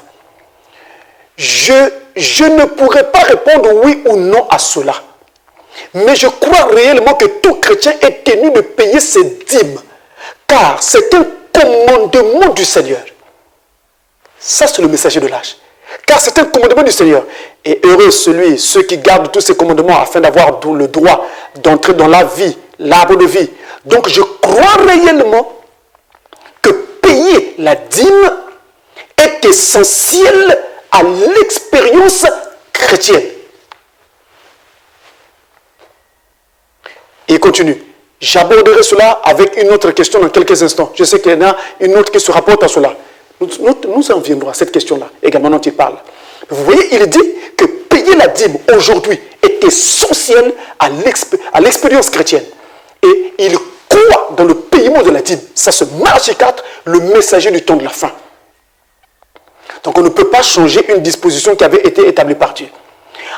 Je ne pourrais pas répondre oui ou non à cela. Mais je crois réellement que tout chrétien est tenu de payer ses dîmes. Car c'est un commandement du Seigneur. Ça, c'est le messager de l'âge. Car c'est un commandement du Seigneur. Et heureux ceux qui gardent tous ces commandements afin d'avoir le droit d'entrer dans la vie, l'arbre de vie. Donc je crois réellement que payer la dîme est essentiel à l'expérience chrétienne. Et il continue. J'aborderai cela avec une autre question dans quelques instants. Je sais qu'il y en a une autre qui se rapporte à cela. Nous en viendrons à cette question-là, également dont il parle. Vous voyez, il dit que payer la dîme aujourd'hui est essentiel à l'expérience chrétienne. Et il croit dans le paiement de la dîme. Ça se Malachie 4, le messager du temps de la fin. Donc on ne peut pas changer une disposition qui avait été établie par Dieu.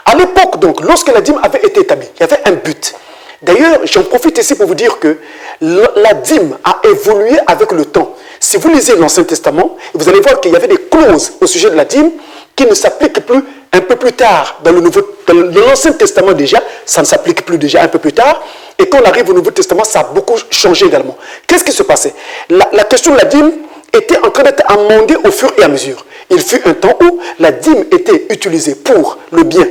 À l'époque, donc, lorsque la dîme avait été établie, il y avait un but. D'ailleurs, j'en profite ici pour vous dire que la dîme a évolué avec le temps. Si vous lisez l'Ancien Testament, vous allez voir qu'il y avait des clauses au sujet de la dîme qui ne s'appliquent plus un peu plus tard. Dans l'Ancien Testament déjà, ça ne s'applique plus déjà un peu plus tard. Et quand on arrive au Nouveau Testament, ça a beaucoup changé également. Qu'est-ce qui se passait? La question de la dîme était en train d'être amendée au fur et à mesure. Il fut un temps où la dîme était utilisée pour le bien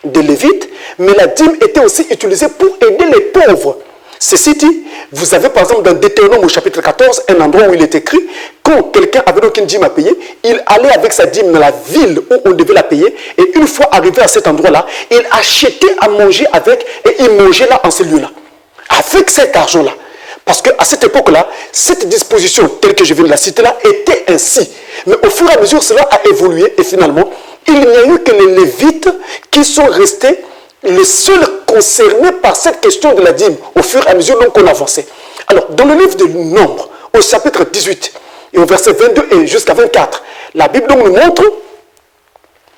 des Lévites, mais la dîme était aussi utilisée pour aider les pauvres. Ceci dit, vous avez par exemple dans Deutéronome au chapitre 14 un endroit où il est écrit, quand quand quelqu'un avait donc une dîme à payer, il allait avec sa dîme dans la ville où on devait la payer, et une fois arrivé à cet endroit-là, il achetait à manger avec, et il mangeait là en ce lieu-là. Avec cet argent-là. Parce qu'à cette époque-là, cette disposition, telle que je viens de la citer là, était ainsi. Mais au fur et à mesure, cela a évolué, et finalement, il n'y a eu que les Lévites qui sont restés les seuls concernés par cette question de la dîme, au fur et à mesure qu'on avançait. Alors, dans le livre de Nombres, au chapitre 18, et au verset 22 et jusqu'à 24, la Bible donc nous montre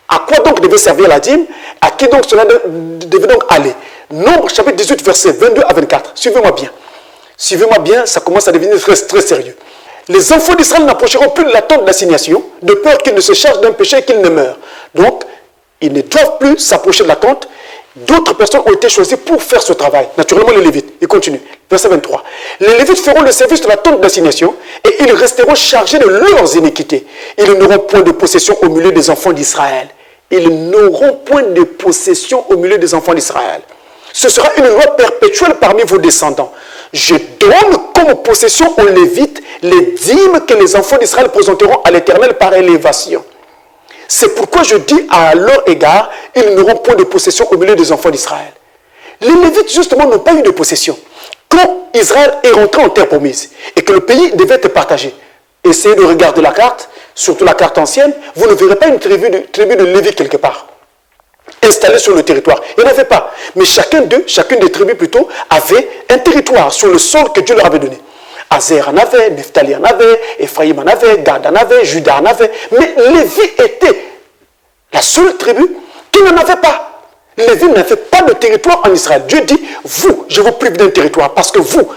à quoi donc devait servir la dîme, à qui donc cela devait donc aller. Nombre chapitre 18, verset 22 à 24. Suivez-moi bien. Suivez-moi bien, ça commence à devenir très, très sérieux. Les enfants d'Israël n'approcheront plus de la tente d'assignation, de peur qu'ils ne se chargent d'un péché et qu'ils ne meurent. Donc, ils ne doivent plus s'approcher de la tente. D'autres personnes ont été choisies pour faire ce travail. Naturellement, les Lévites. Il continue. Verset 23. Les Lévites feront le service de la tente d'assignation et ils resteront chargés de leurs iniquités. Ils n'auront point de possession au milieu des enfants d'Israël. Ils n'auront point de possession au milieu des enfants d'Israël. Ce sera une loi perpétuelle parmi vos descendants. Je donne comme possession aux Lévites les dîmes que les enfants d'Israël présenteront à l'Éternel par élévation. C'est pourquoi je dis à leur égard, ils n'auront point de possession au milieu des enfants d'Israël. Les Lévites, justement, n'ont pas eu de possession. Quand Israël est rentré en terre promise et que le pays devait être partagé, essayez de regarder la carte, surtout la carte ancienne, vous ne verrez pas une tribu de Lévites quelque part, installée sur le territoire. Il n'y en avait pas. Mais chacune des tribus plutôt, avait un territoire sur le sol que Dieu leur avait donné. Azer en avait, Nephtali en avait, Ephraïm en avait, Gad en avait, Juda en avait. Mais Lévi était la seule tribu qui n'en avait pas. Lévi n'avait pas de territoire en Israël. Dieu dit, vous, je vous prive d'un territoire parce que vous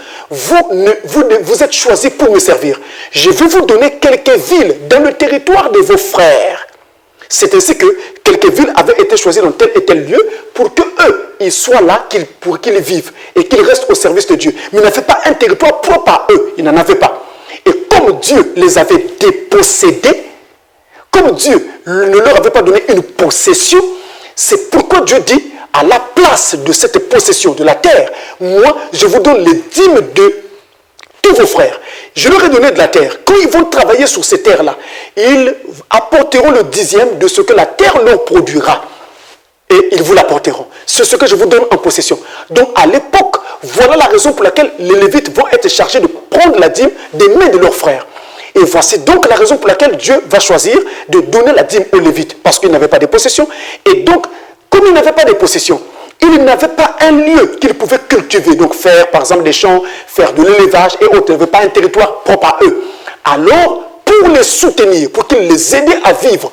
êtes choisis pour me servir. Je vais vous donner quelques villes dans le territoire de vos frères. C'est ainsi que quelques villes avaient été choisies dans tel et tel lieu pour qu'eux, ils soient là, pour qu'ils vivent et qu'ils restent au service de Dieu. Mais ils n'avaient pas un territoire propre à eux. Ils n'en avaient pas. Et comme Dieu les avait dépossédés, comme Dieu ne leur avait pas donné une possession, c'est pourquoi Dieu dit, à la place de cette possession de la terre, moi, je vous donne les dîmes de tous vos frères. Je leur ai donné de la terre. Quand ils vont travailler sur ces terres-là, ils apporteront le dixième de ce que la terre leur produira. Et ils vous l'apporteront. C'est ce que je vous donne en possession. Donc à l'époque, voilà la raison pour laquelle les Lévites vont être chargés de prendre la dîme des mains de leurs frères. Et voici donc la raison pour laquelle Dieu va choisir de donner la dîme aux Lévites. Parce qu'ils n'avaient pas de possession. Et donc, comme ils n'avaient pas de possession, ils n'avaient pas un lieu qu'ils pouvaient cultiver. Donc faire par exemple des champs, faire de l'élevage et autres. Ils n'avaient pas un territoire propre à eux. Alors, pour les soutenir, pour qu'ils les aident à vivre,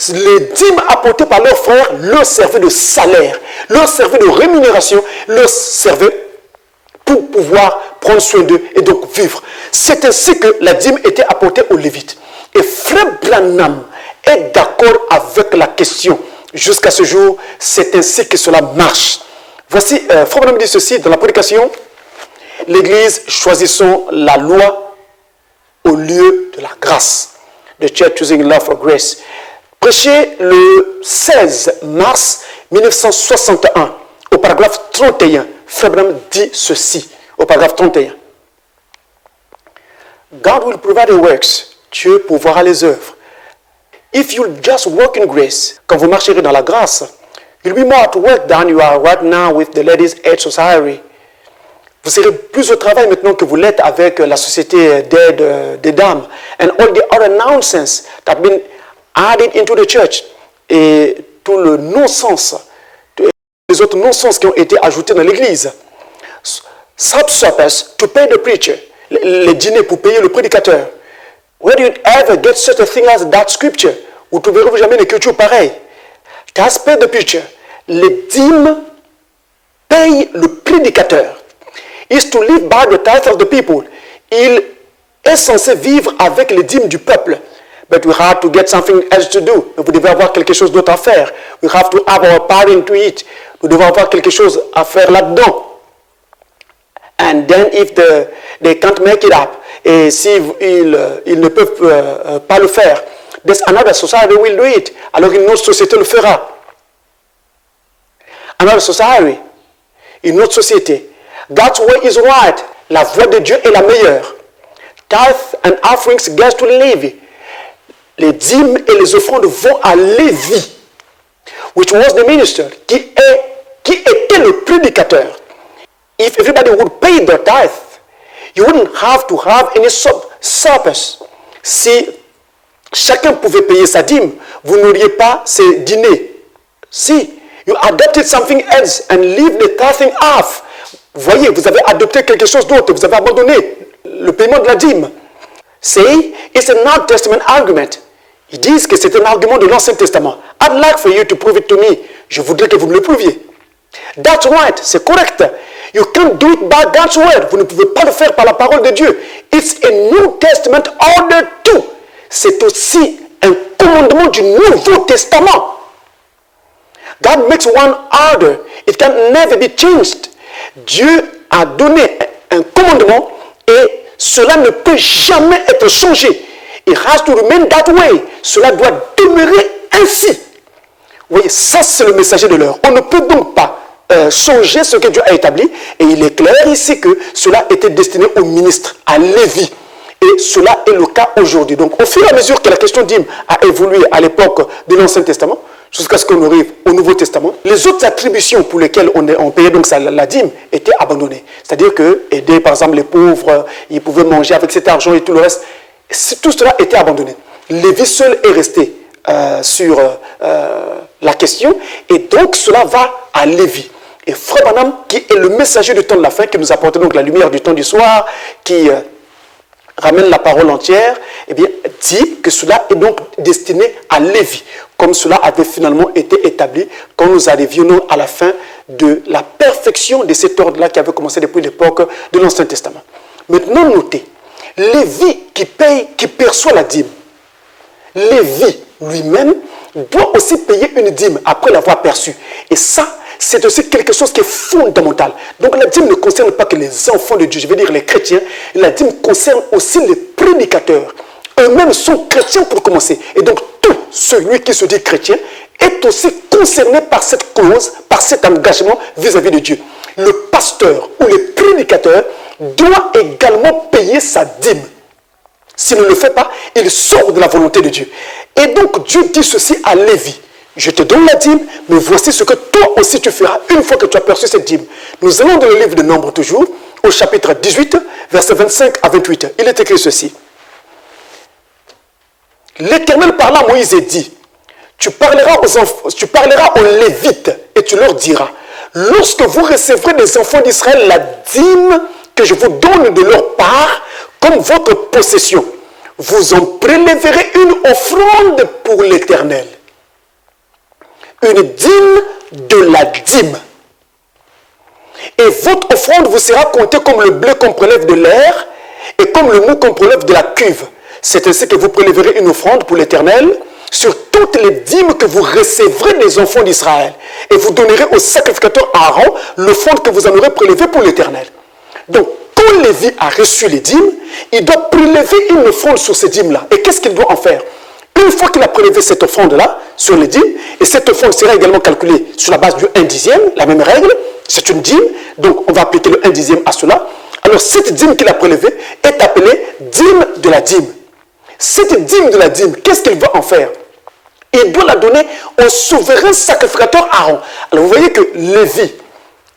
les dîmes apportées par leurs frères leur servaient de salaire, leur servaient de rémunération, leur servaient pour pouvoir prendre soin d'eux et donc vivre. C'est ainsi que la dîme était apportée aux Lévites. Et Frère Branham est d'accord avec la question. Jusqu'à ce jour, c'est ainsi que cela marche. Voici, Frère Branham dit ceci dans la prédication. L'Église, choisissons la loi au lieu de la grâce. The Church choosing love for grace. Prêché le 16 mars 1961, au paragraphe 31, Frère Branham dit ceci, au paragraphe 31. God will provide the works. Dieu pourvoira les œuvres. If you just walk in grace, quand vous marcherez dans la grâce, you'll be more at work than you are right now with the Ladies' Aid Society. Vous serez plus au travail maintenant que vous l'êtes avec la société d'aide des dames. And all the other nonsense that have been added into the church. Et tout le non-sens, les autres non-sens qui ont été ajoutés dans l'église. Subsuppers to pay the preacher. Les dîners pour payer le prédicateur. Where do you ever get such a thing as that scripture? Vous ne trouverez jamais une écriture pareille. Has paid the preacher. Les dîmes payent le prédicateur. Is to live by the tithe of the people. Il est censé vivre avec les dîmes du peuple. But we have to get something else to do. Vous devez avoir quelque chose d'autre à faire. We have to have our part into it. Nous devons avoir quelque chose à faire là-dedans. And then if they can't make it up, et s'ils ne peuvent pas le faire, there's another society will do it. Alors une autre société le fera. Another society, une autre société. God's way is right. La voie de Dieu est la meilleure. tithes and offerings goes to Levi. Les dîmes et les offrandes vont à Lévi, which was the minister, qui était le prédicateur. If everybody would pay their tithe, you wouldn't have to have any surplus. Si chacun pouvait payer sa dîme, vous n'auriez pas ces dîners. Si you adopted something else and leave the tithing off, voyez, vous avez adopté quelque chose d'autre, vous avez abandonné le paiement de la dîme. See, it's an Old Testament argument. Ils disent que c'est un argument de l'Ancien Testament. I'd like for you to prove it to me. Je voudrais que vous me le prouviez. That's right, c'est correct. You can't do it by God's word. Vous ne pouvez pas le faire par la parole de Dieu. It's a New Testament order too. C'est aussi un commandement du Nouveau Testament. God makes one order. It can never be changed. Dieu a donné un commandement et cela ne peut jamais être changé. It has to remain that way. Cela doit demeurer ainsi. Vous voyez, ça c'est le messager de l'heure. On ne peut donc pas changer ce que Dieu a établi. Et il est clair ici que cela était destiné au ministre, à Lévi. Et cela est le cas aujourd'hui. Donc au fur et à mesure que la question d'hymne a évolué à l'époque de l'Ancien Testament, jusqu'à ce qu'on arrive au Nouveau Testament, les autres attributions pour lesquelles on payait donc la dîme étaient abandonnées. C'est-à-dire que aider par exemple les pauvres, ils pouvaient manger avec cet argent et tout le reste. Tout cela était abandonné. Lévi seul est resté sur la question et donc cela va à Lévi. Et Frère Branham, qui est le messager du temps de la fin, qui nous apporte donc la lumière du temps du soir, qui ramène la parole entière, eh bien, dit que cela est donc destiné à Lévi, comme cela avait finalement été établi quand nous arrivions à la fin de la perfection de cet ordre-là qui avait commencé depuis l'époque de l'Ancien Testament. Maintenant, notez, Lévi qui perçoit la dîme, Lévi lui-même doit aussi payer une dîme après l'avoir perçue. Et ça, c'est aussi quelque chose qui est fondamental. Donc la dîme ne concerne pas que les enfants de Dieu, je veux dire les chrétiens, la dîme concerne aussi les prédicateurs. Eux-mêmes sont chrétiens pour commencer. Et donc tout celui qui se dit chrétien est aussi concerné par cette cause, par cet engagement vis-à-vis de Dieu. Le pasteur ou le prédicateur doit également payer sa dîme. S'il ne le fait pas, il sort de la volonté de Dieu. Et donc Dieu dit ceci à Lévi. Je te donne la dîme, mais voici ce que toi aussi tu feras une fois que tu as perçu cette dîme. Nous allons dans le livre de Nombres toujours, au chapitre 18, versets 25 à 28. Il est écrit ceci. L'Éternel parla à Moïse et dit, tu parleras aux Lévites et tu leur diras, lorsque vous recevrez des enfants d'Israël la dîme que je vous donne de leur part comme votre possession, vous en prélèverez une offrande pour l'Éternel. Une dîme de la dîme. Et votre offrande vous sera comptée comme le blé qu'on prélève de l'air et comme le mou qu'on prélève de la cuve. C'est ainsi que vous prélèverez une offrande pour l'Éternel sur toutes les dîmes que vous recevrez des enfants d'Israël. Et vous donnerez au sacrificateur Aaron l'offrande que vous en aurez prélevée pour l'Éternel. Donc, quand Lévi a reçu les dîmes, il doit prélever une offrande sur ces dîmes-là. Et qu'est-ce qu'il doit en faire? Une fois qu'il a prélevé cette offrande-là sur les dîmes, et cette offrande sera également calculée sur la base du 1/10, la même règle, c'est une dîme, donc on va appliquer le 1/10 à cela. Alors cette dîme qu'il a prélevée est appelée dîme de la dîme. Cette dîme de la dîme, qu'est-ce qu'il va en faire? Il doit la donner au souverain sacrificateur Aaron. Alors vous voyez que Lévi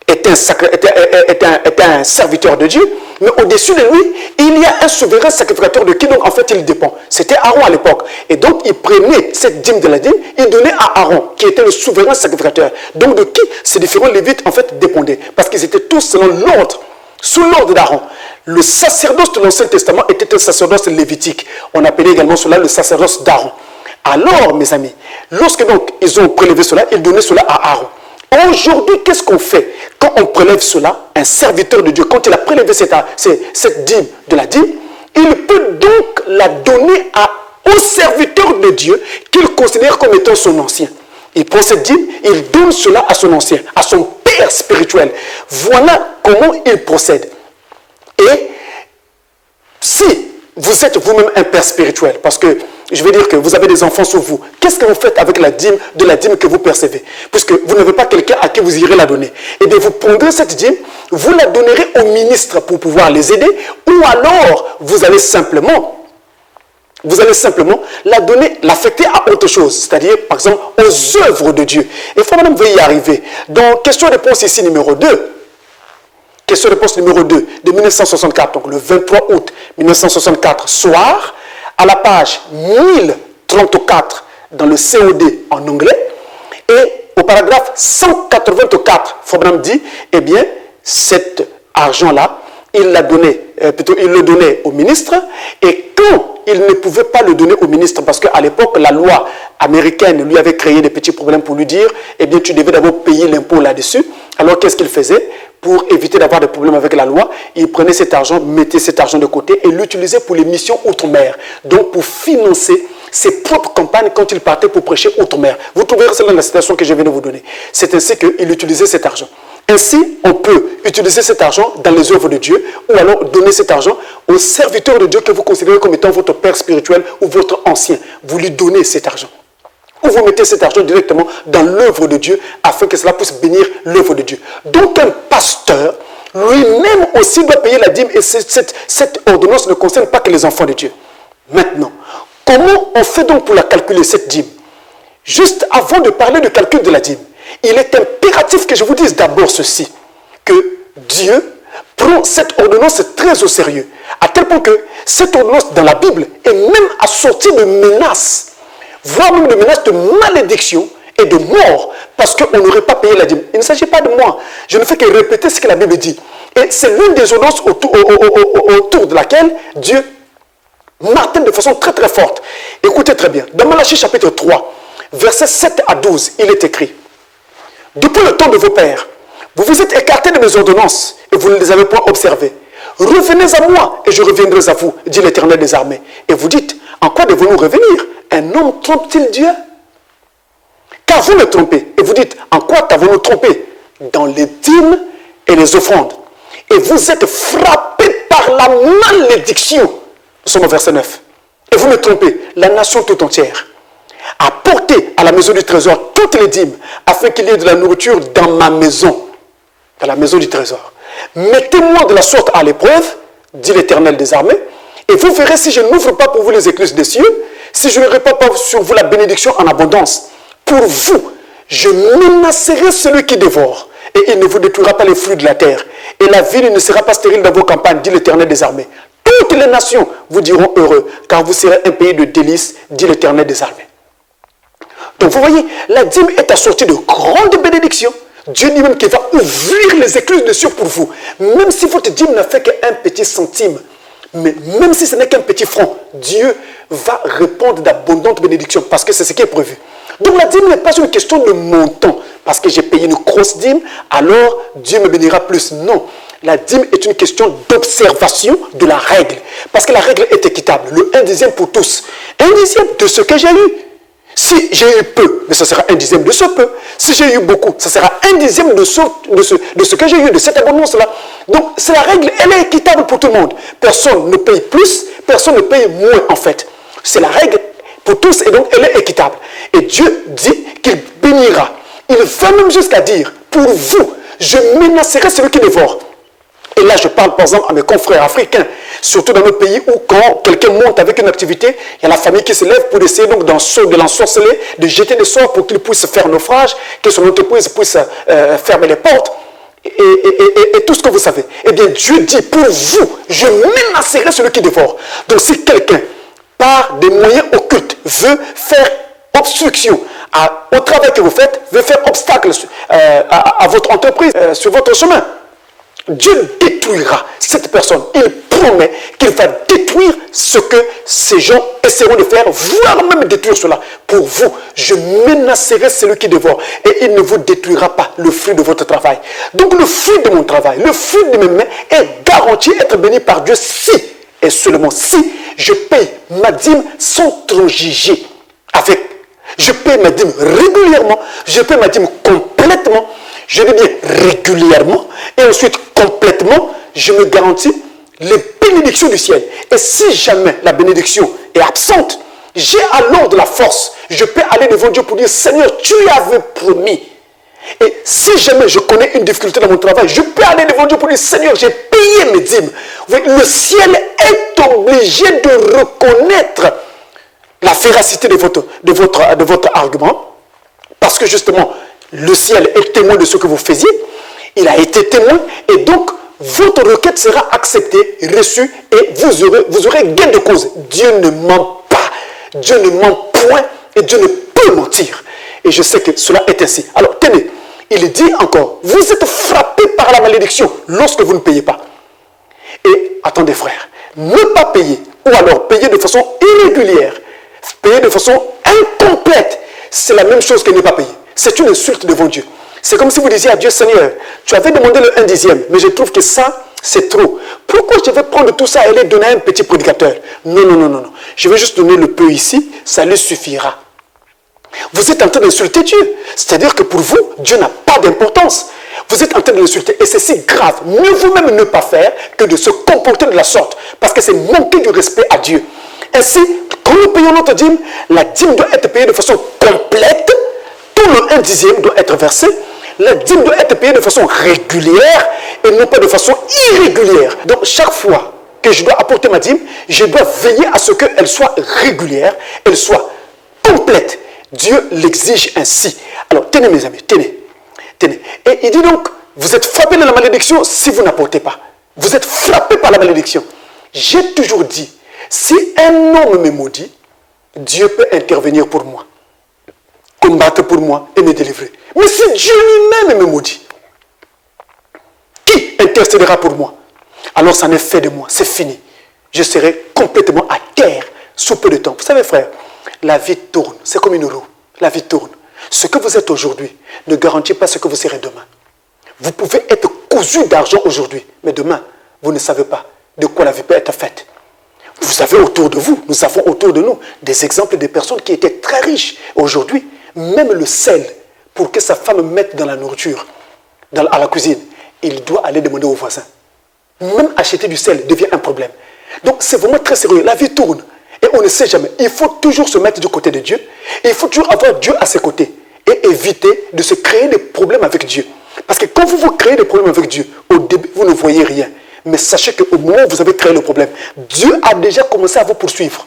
est un serviteur de Dieu, mais au-dessus de lui, il y a un souverain sacrificateur de qui donc en fait il dépend. C'était Aaron à l'époque. Et donc il prenait cette dîme de la dîme, il donnait à Aaron, qui était le souverain sacrificateur. Donc de qui ces différents lévites en fait dépendaient? Parce qu'ils étaient tous selon l'ordre, sous l'ordre d'Aaron. Le sacerdoce de l'Ancien Testament était un sacerdoce lévitique. On appelait également cela le sacerdoce d'Aaron. Alors, mes amis, lorsque donc ils ont prélevé cela, ils donnaient cela à Aaron. Aujourd'hui, qu'est-ce qu'on fait quand on prélève cela? Un serviteur de Dieu, quand il a prélevé cette dîme de la dîme, il peut donc la donner au serviteur de Dieu qu'il considère comme étant son ancien. Il prend cette dîme, il donne cela à son ancien, à son père spirituel. Voilà comment il procède. Et si vous êtes vous-même un père spirituel, parce que je veux dire que vous avez des enfants sur vous. Qu'est-ce que vous faites avec la dîme, de la dîme que vous percevez? Puisque vous n'avez pas quelqu'un à qui vous irez la donner. Eh bien, vous prendrez cette dîme, vous la donnerez aux ministres pour pouvoir les aider, ou alors vous allez simplement la donner, l'affecter à autre chose, c'est-à-dire, par exemple, aux œuvres de Dieu. Et frère, madame, veuillez y arriver. Donc, question-réponse ici, numéro 2. Question-réponse numéro 2 de 1964, donc le 23 août 1964, soir, à la page 1034 dans le COD en anglais, et au paragraphe 184, Fabram dit, eh bien, cet argent-là, il le donnait au ministre, et quand il ne pouvait pas le donner au ministre, parce qu'à l'époque, la loi américaine lui avait créé des petits problèmes pour lui dire, eh bien, tu devais d'abord payer l'impôt là-dessus. Alors, qu'est-ce qu'il faisait? Pour éviter d'avoir des problèmes avec la loi, il prenait cet argent, mettait cet argent de côté et l'utilisait pour les missions outre-mer. Donc, pour financer ses propres campagnes quand il partait pour prêcher outre-mer. Vous trouverez cela dans la citation que je viens de vous donner. C'est ainsi qu'il utilisait cet argent. Ainsi, on peut utiliser cet argent dans les œuvres de Dieu ou alors donner cet argent au serviteur de Dieu que vous considérez comme étant votre père spirituel ou votre ancien. Vous lui donnez cet argent. Ou vous mettez cet argent directement dans l'œuvre de Dieu afin que cela puisse bénir l'œuvre de Dieu. Donc un pasteur lui-même aussi doit payer la dîme et cette ordonnance ne concerne pas que les enfants de Dieu. Maintenant, comment on fait donc pour la calculer cette dîme? Juste avant de parler du calcul de la dîme, il est impératif que je vous dise d'abord ceci, que Dieu prend cette ordonnance très au sérieux, à tel point que cette ordonnance dans la Bible est même assortie de menaces, voire même de menaces de malédiction et de mort, parce qu'on n'aurait pas payé la dîme. Il ne s'agit pas de moi, je ne fais que répéter ce que la Bible dit. Et c'est l'une des ordonnances autour de laquelle Dieu martèle de façon très très forte. Écoutez très bien, dans Malachie chapitre 3, versets 7 à 12, il est écrit: depuis le temps de vos pères, vous vous êtes écartés de mes ordonnances et vous ne les avez point observées. Revenez à moi et je reviendrai à vous, dit l'Éternel des armées. Et vous dites, en quoi devons-nous revenir? Un homme trompe-t-il Dieu? Car vous me trompez. Et vous dites, en quoi t'avons-nous trompé? Dans les dîmes et les offrandes. Et vous êtes frappés par la malédiction. Nous sommes au verset 9. Et vous me trompez, la nation tout entière. Apportez à la maison du trésor toutes les dîmes, afin qu'il y ait de la nourriture dans ma maison, dans la maison du trésor. Mettez-moi de la sorte à l'épreuve, dit l'Éternel des armées, et vous verrez si je n'ouvre pas pour vous les écluses des cieux, si je ne répands pas sur vous la bénédiction en abondance. Pour vous, je menacerai celui qui dévore, et il ne vous détruira pas les fruits de la terre. Et la ville ne sera pas stérile dans vos campagnes, dit l'Éternel des armées. Toutes les nations vous diront heureux, car vous serez un pays de délices, dit l'Éternel des armées. Donc vous voyez, la dîme est assortie de grandes bénédictions. Dieu dit même qu'il va ouvrir les écluses des cieux pour vous. Même si votre dîme n'a fait qu'un petit centime, mais même si ce n'est qu'un petit franc, Dieu va répondre d'abondantes bénédictions parce que c'est ce qui est prévu. Donc la dîme n'est pas une question de montant. Parce que j'ai payé une grosse dîme, alors Dieu me bénira plus. Non. La dîme est une question d'observation de la règle. Parce que la règle est équitable. Le 1/10 pour tous. 1/10 de ce que j'ai eu. Si j'ai eu peu, mais ce sera 1/10 de ce peu. Si j'ai eu beaucoup, ce sera 1/10 de ce que j'ai eu, de cette abondance-là. Donc, c'est la règle, elle est équitable pour tout le monde. Personne ne paye plus, personne ne paye moins en fait. C'est la règle pour tous et donc elle est équitable. Et Dieu dit qu'il bénira. Il va même jusqu'à dire, pour vous, je menacerai celui qui dévore. Et là, je parle par exemple à mes confrères africains, surtout dans nos pays où quand quelqu'un monte avec une activité, il y a la famille qui se lève pour essayer donc de l'ensorceler, de jeter des sorts pour qu'il puisse faire naufrage, que son entreprise puisse fermer les portes, et tout ce que vous savez. Eh bien, Dieu dit, pour vous, je menacerai celui qui dévore. Donc, si quelqu'un, par des moyens occultes, veut faire obstruction au travail que vous faites, veut faire obstacle à votre entreprise, sur votre chemin, Dieu détruira cette personne. Il promet qu'il va détruire ce que ces gens essaieront de faire, voire même détruire cela. Pour vous, je menacerai celui qui dévore et il ne vous détruira pas le fruit de votre travail. Donc le fruit de mon travail, le fruit de mes mains est garanti être béni par Dieu si et seulement si je paye ma dîme sans transiger avec. Je paye ma dîme régulièrement, je paye ma dîme complètement. Je dis bien régulièrement et ensuite complètement, je me garantis les bénédictions du ciel. Et si jamais la bénédiction est absente, j'ai alors de la force. Je peux aller devant Dieu pour dire, Seigneur, tu avais promis. Et si jamais je connais une difficulté dans mon travail, je peux aller devant Dieu pour dire, Seigneur, j'ai payé mes dîmes. Vous voyez, le ciel est obligé de reconnaître la véracité de votre argument. Parce que justement, le ciel est témoin de ce que vous faisiez. Il a été témoin. Et donc, votre requête sera acceptée, reçue. Et vous aurez gain de cause. Dieu ne ment pas. Dieu ne ment point. Et Dieu ne peut mentir. Et je sais que cela est ainsi. Alors, tenez. Il dit encore, vous êtes frappés par la malédiction lorsque vous ne payez pas. Et attendez frères, ne pas payer, ou alors payer de façon irrégulière, payer de façon incomplète, c'est la même chose que ne pas payer. C'est une insulte devant Dieu. C'est comme si vous disiez à Dieu, Seigneur, tu avais demandé le 1/10, mais je trouve que ça, c'est trop. Pourquoi je vais prendre tout ça et aller donner à un petit prédicateur? Non, non, non, non, non. Je vais juste donner le peu ici, ça lui suffira. Vous êtes en train d'insulter Dieu. C'est-à-dire que pour vous, Dieu n'a pas d'importance. Vous êtes en train de l'insulter. Et c'est si grave. Mieux vous-même ne pas faire que de se comporter de la sorte. Parce que c'est manquer du respect à Dieu. Ainsi, quand nous payons notre dîme, la dîme doit être payée de façon complète. Tout le 1/10 doit être versé. La dîme doit être payée de façon régulière et non pas de façon irrégulière. Donc chaque fois que je dois apporter ma dîme, je dois veiller à ce qu'elle soit régulière, elle soit complète. Dieu l'exige ainsi. Alors, tenez mes amis, tenez. Et il dit donc, vous êtes frappés de la malédiction si vous n'apportez pas. Vous êtes frappés par la malédiction. J'ai toujours dit, si un homme me maudit, Dieu peut intervenir pour moi, combattre pour moi et me délivrer. Mais si Dieu lui-même me maudit, qui intercédera pour moi? Alors ça n'est fait de moi, c'est fini. Je serai complètement à terre sous peu de temps. Vous savez frère, la vie tourne, c'est comme une roue. La vie tourne. Ce que vous êtes aujourd'hui ne garantit pas ce que vous serez demain. Vous pouvez être cousu d'argent aujourd'hui, mais demain, vous ne savez pas de quoi la vie peut être faite. Vous avez autour de vous, nous avons autour de nous des exemples de personnes qui étaient très riches. Aujourd'hui, même le sel, pour que sa femme mette dans la nourriture, à la cuisine, il doit aller demander aux voisins. Même acheter du sel devient un problème. Donc c'est vraiment très sérieux. La vie tourne. Et on ne sait jamais. Il faut toujours se mettre du côté de Dieu. Et il faut toujours avoir Dieu à ses côtés. Et éviter de se créer des problèmes avec Dieu. Parce que quand vous vous créez des problèmes avec Dieu, au début, vous ne voyez rien. Mais sachez qu'au moment où vous avez créé le problème, Dieu a déjà commencé à vous poursuivre.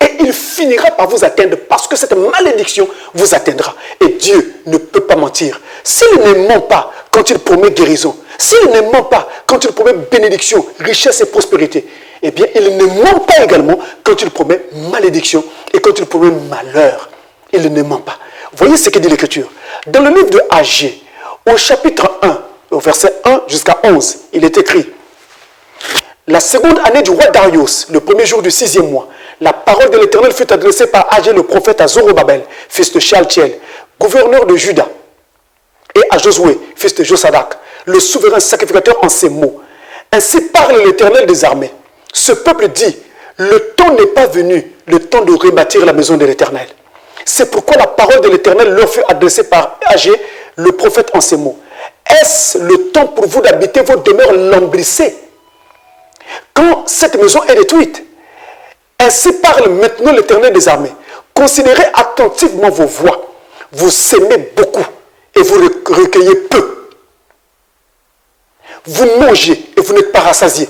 Et il finira par vous atteindre parce que cette malédiction vous atteindra. Et Dieu ne peut pas mentir. S'il ne ment pas quand il promet guérison, s'il ne ment pas quand il promet bénédiction, richesse et prospérité, eh bien, il ne ment pas également quand il promet malédiction et quand il promet malheur. Il ne ment pas. Voyez ce que dit l'Écriture. Dans le livre de Agé, au chapitre 1, au verset 1 jusqu'à 11, il est écrit: la seconde année du roi Darius, le premier jour du 6e mois, la parole de l'Éternel fut adressée par Agé le prophète à Zorobabel, fils de Shealtiel, gouverneur de Juda, et à Josué, fils de Josadak, le souverain sacrificateur, en ces mots. Ainsi parle l'Éternel des armées. Ce peuple dit, le temps n'est pas venu, le temps de rebâtir la maison de l'Éternel. C'est pourquoi la parole de l'Éternel leur fut adressée par Agé, le prophète, en ces mots. Est-ce le temps pour vous d'habiter vos demeures lambrissées quand cette maison est détruite? Ainsi parle maintenant l'Éternel des armées. Considérez attentivement vos voies. Vous sémez beaucoup et vous recueillez peu. Vous mangez et vous n'êtes pas rassasiés.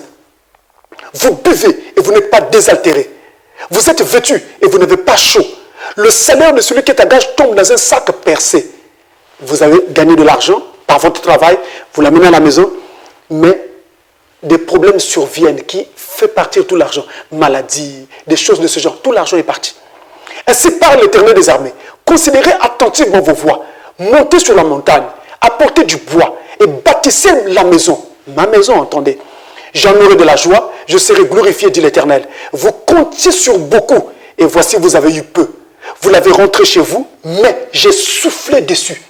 Vous buvez et vous n'êtes pas désaltérés. Vous êtes vêtus et vous n'avez pas chaud. Le salaire de celui qui est à gage tombe dans un sac percé. Vous avez gagné de l'argent par votre travail, vous l'amenez à la maison, mais des problèmes surviennent qui fait partir tout l'argent. Maladie, des choses de ce genre, tout l'argent est parti. Ainsi parle l'Éternel des armées. Considérez attentivement vos voies. Montez sur la montagne, apportez du bois et bâtissez la maison. Ma maison, entendez. J'en aurai de la joie, je serai glorifié, dit l'Éternel. Vous comptiez sur beaucoup, et voici vous avez eu peu. Vous l'avez rentré chez vous, mais j'ai soufflé dessus.